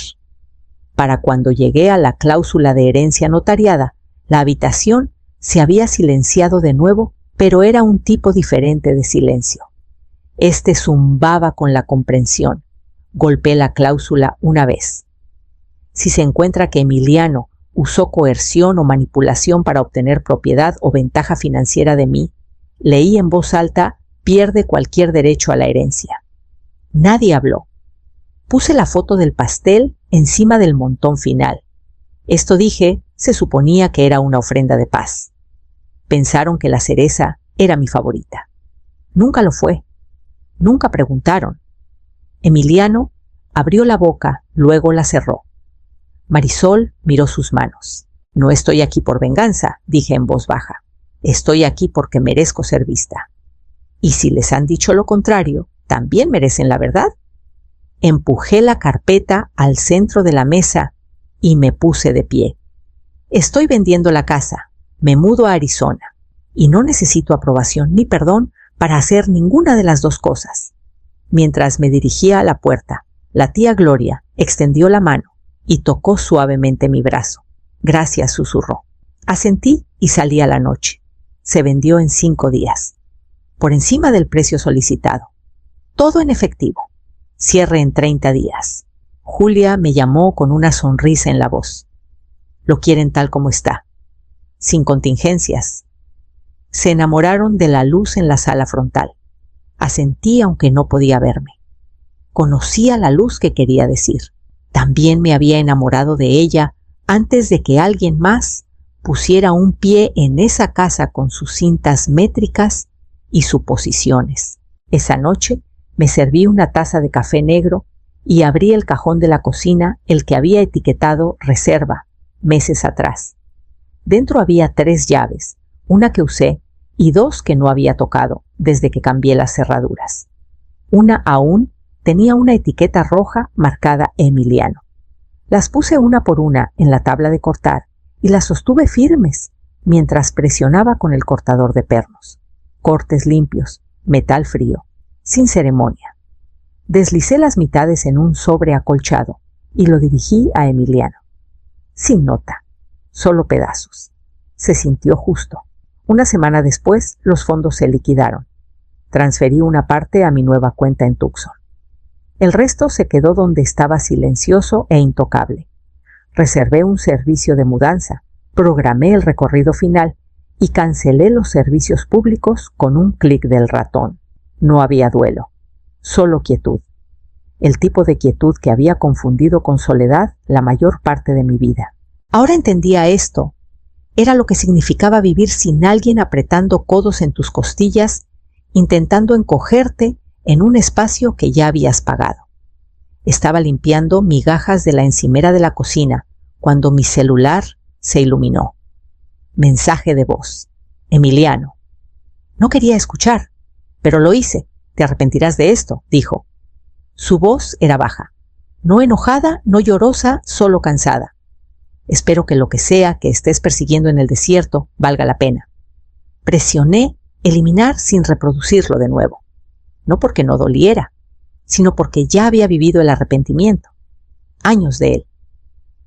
Para cuando llegué a la cláusula de herencia notariada, la habitación se había silenciado de nuevo, pero era un tipo diferente de silencio. Este zumbaba con la comprensión. Golpeé la cláusula una vez. Si se encuentra que Emiliano usó coerción o manipulación para obtener propiedad o ventaja financiera de mí, leí en voz alta, pierde cualquier derecho a la herencia. Nadie habló. Puse la foto del pastel encima del montón final. Esto dije, se suponía que era una ofrenda de paz. Pensaron que la cereza era mi favorita. Nunca lo fue. Nunca preguntaron. Emiliano abrió la boca, luego la cerró. Marisol miró sus manos. No estoy aquí por venganza, dije en voz baja. Estoy aquí porque merezco ser vista. Y si les han dicho lo contrario, ¿también merecen la verdad? Empujé la carpeta al centro de la mesa y me puse de pie. Estoy vendiendo la casa, me mudo a Arizona y no necesito aprobación ni perdón para hacer ninguna de las dos cosas. Mientras me dirigía a la puerta, la tía Gloria extendió la mano y tocó suavemente mi brazo. Gracias, susurró. Asentí y salí a la noche. Se vendió en 5 días. Por encima del precio solicitado. Todo en efectivo. Cierre en 30 días. Julia me llamó con una sonrisa en la voz. Lo quieren tal como está. Sin contingencias. Se enamoraron de la luz en la sala frontal. Asentí aunque no podía verme. Conocía la luz que quería decir. También me había enamorado de ella antes de que alguien más pusiera un pie en esa casa con sus cintas métricas y suposiciones. Esa noche me serví una taza de café negro y abrí el cajón de la cocina, el que había etiquetado reserva, meses atrás. Dentro había 3 llaves, una que usé y 2 que no había tocado desde que cambié las cerraduras. Una aún tenía una etiqueta roja marcada Emiliano. Las puse una por una en la tabla de cortar y las sostuve firmes mientras presionaba con el cortador de pernos. Cortes limpios, metal frío, sin ceremonia. Deslicé las mitades en un sobre acolchado y lo dirigí a Emiliano. Sin nota, solo pedazos. Se sintió justo. Una semana después, los fondos se liquidaron. Transferí una parte a mi nueva cuenta en Tucson. El resto se quedó donde estaba silencioso e intocable. Reservé un servicio de mudanza, programé el recorrido final y cancelé los servicios públicos con un clic del ratón. No había duelo, solo quietud. El tipo de quietud que había confundido con soledad la mayor parte de mi vida. Ahora entendía esto. Era lo que significaba vivir sin alguien apretando codos en tus costillas, intentando encogerte en un espacio que ya habías pagado. Estaba limpiando migajas de la encimera de la cocina cuando mi celular se iluminó. Mensaje de voz. Emiliano. No quería escuchar, pero lo hice. Te arrepentirás de esto, dijo. Su voz era baja. No enojada, no llorosa, solo cansada. Espero que lo que sea que estés persiguiendo en el desierto valga la pena. Presioné eliminar sin reproducirlo de nuevo. No porque no doliera, sino porque ya había vivido el arrepentimiento. Años de él.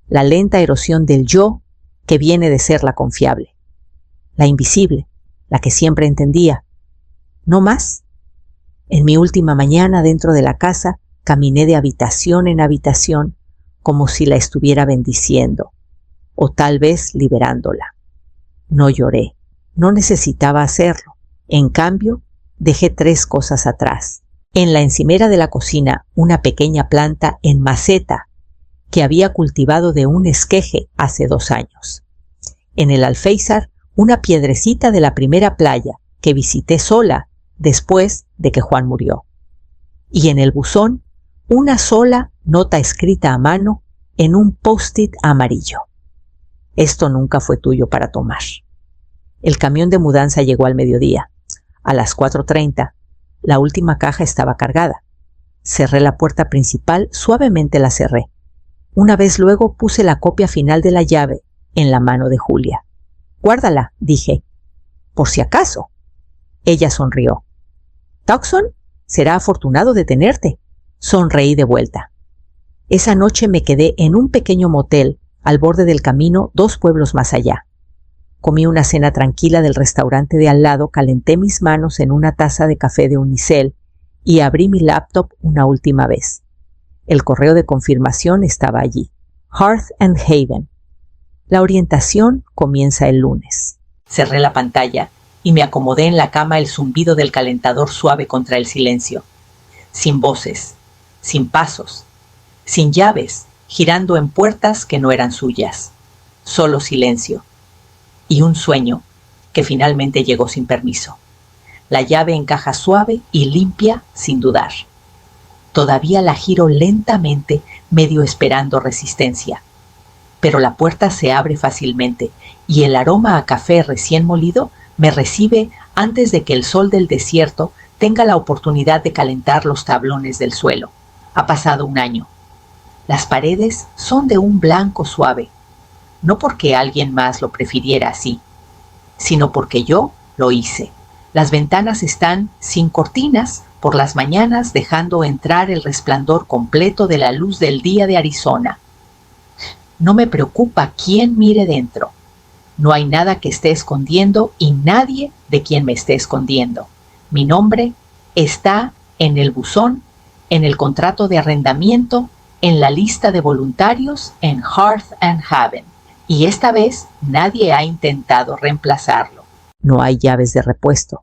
La lenta erosión del yo que viene de ser la confiable. La invisible, la que siempre entendía. ¿No más? En mi última mañana dentro de la casa, caminé de habitación en habitación como si la estuviera bendiciendo, o tal vez liberándola. No lloré, no necesitaba hacerlo. En cambio, dejé 3 cosas atrás. En la encimera de la cocina, una pequeña planta en maceta que había cultivado de un esqueje hace 2 años. En el alféizar, una piedrecita de la primera playa que visité sola después de que Juan murió. Y en el buzón, una sola nota escrita a mano en un post-it amarillo. Esto nunca fue tuyo para tomar. El camión de mudanza llegó al mediodía. A las 4:30, la última caja estaba cargada. Cerré la puerta principal, suavemente la cerré. Una vez luego puse la copia final de la llave en la mano de Julia. Guárdala, dije. Por si acaso. Ella sonrió. Tucson, será afortunado de tenerte. Sonreí de vuelta. Esa noche me quedé en un pequeño motel al borde del camino 2 pueblos más allá. Comí una cena tranquila del restaurante de al lado, calenté mis manos en una taza de café de unicel y abrí mi laptop una última vez. El correo de confirmación estaba allí. Hearth and Haven. La orientación comienza el lunes. Cerré la pantalla y me acomodé en la cama, el zumbido del calentador suave contra el silencio. Sin voces, sin pasos, sin llaves, girando en puertas que no eran suyas. Solo silencio. Y un sueño que finalmente llegó sin permiso. La llave encaja suave y limpia sin dudar. Todavía la giro lentamente, medio esperando resistencia. Pero la puerta se abre fácilmente y el aroma a café recién molido me recibe antes de que el sol del desierto tenga la oportunidad de calentar los tablones del suelo. Ha pasado un año. Las paredes son de un blanco suave, no porque alguien más lo prefiriera así, sino porque yo lo hice. Las ventanas están sin cortinas por las mañanas, dejando entrar el resplandor completo de la luz del día de Arizona. No me preocupa quién mire dentro. No hay nada que esté escondiendo y nadie de quien me esté escondiendo. Mi nombre está en el buzón, en el contrato de arrendamiento, en la lista de voluntarios en Hearth and Haven. Y esta vez nadie ha intentado reemplazarlo. No hay llaves de repuesto,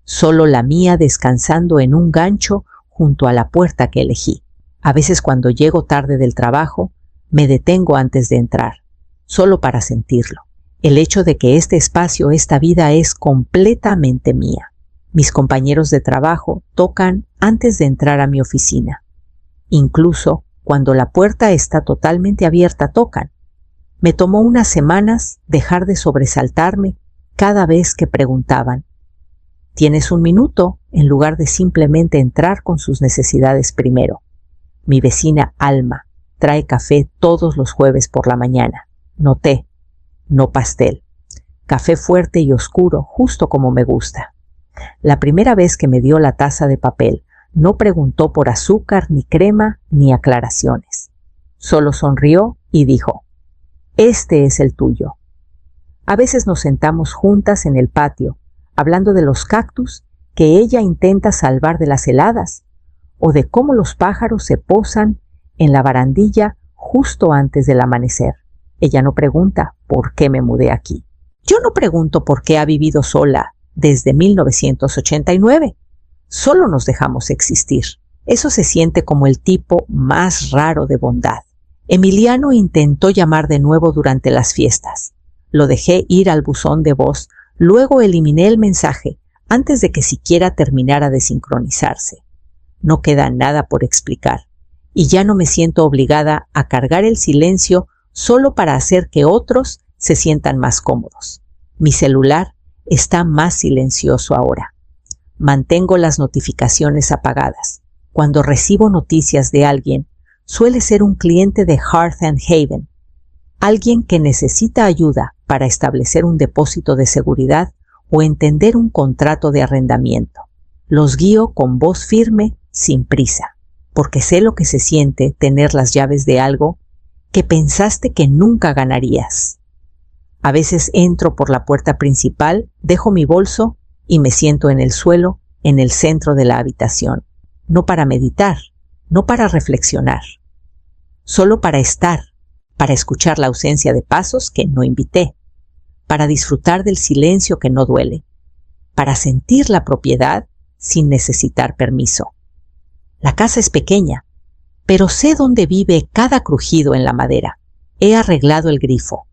solo la mía descansando en un gancho junto a la puerta que elegí. A veces cuando llego tarde del trabajo, me detengo antes de entrar, solo para sentirlo. El hecho de que este espacio, esta vida es completamente mía. Mis compañeros de trabajo tocan antes de entrar a mi oficina. Incluso cuando la puerta está totalmente abierta, tocan. Me tomó unas semanas dejar de sobresaltarme cada vez que preguntaban: ¿tienes un minuto?, en lugar de simplemente entrar con sus necesidades primero. Mi vecina Alma trae café todos los jueves por la mañana. No té, no pastel. Café fuerte y oscuro, justo como me gusta. La primera vez que me dio la taza de papel, no preguntó por azúcar, ni crema, ni aclaraciones. Solo sonrió y dijo: «Este es el tuyo». A veces nos sentamos juntas en el patio, hablando de los cactus que ella intenta salvar de las heladas, o de cómo los pájaros se posan en la barandilla justo antes del amanecer. Ella no pregunta por qué me mudé aquí. Yo no pregunto por qué ha vivido sola desde 1989. Solo nos dejamos existir. Eso se siente como el tipo más raro de bondad. Emiliano intentó llamar de nuevo durante las fiestas. Lo dejé ir al buzón de voz, luego eliminé el mensaje antes de que siquiera terminara de sincronizarse. No queda nada por explicar, y ya no me siento obligada a cargar el silencio solo para hacer que otros se sientan más cómodos. Mi celular está más silencioso ahora. Mantengo las notificaciones apagadas. Cuando recibo noticias de alguien, suele ser un cliente de Hearth and Haven, alguien que necesita ayuda para establecer un depósito de seguridad o entender un contrato de arrendamiento. Los guío con voz firme, sin prisa, porque sé lo que se siente tener las llaves de algo que pensaste que nunca ganarías. A veces entro por la puerta principal, dejo mi bolso y me siento en el suelo, en el centro de la habitación. No para meditar, no para reflexionar, solo para estar, para escuchar la ausencia de pasos que no invité, para disfrutar del silencio que no duele, para sentir la propiedad sin necesitar permiso. La casa es pequeña, pero sé dónde vive cada crujido en la madera. He arreglado el grifo.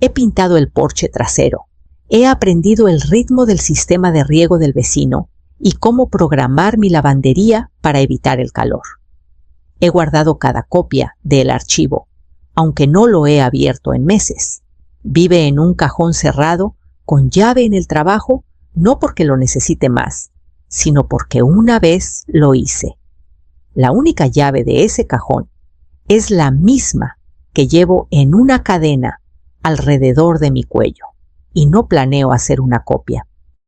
He pintado el porche trasero. He aprendido el ritmo del sistema de riego del vecino y cómo programar mi lavandería para evitar el calor. He guardado cada copia del archivo, aunque no lo he abierto en meses. Vive en un cajón cerrado, con llave en el trabajo, no porque lo necesite más, sino porque una vez lo hice. La única llave de ese cajón es la misma que llevo en una cadena alrededor de mi cuello, y no planeo hacer una copia.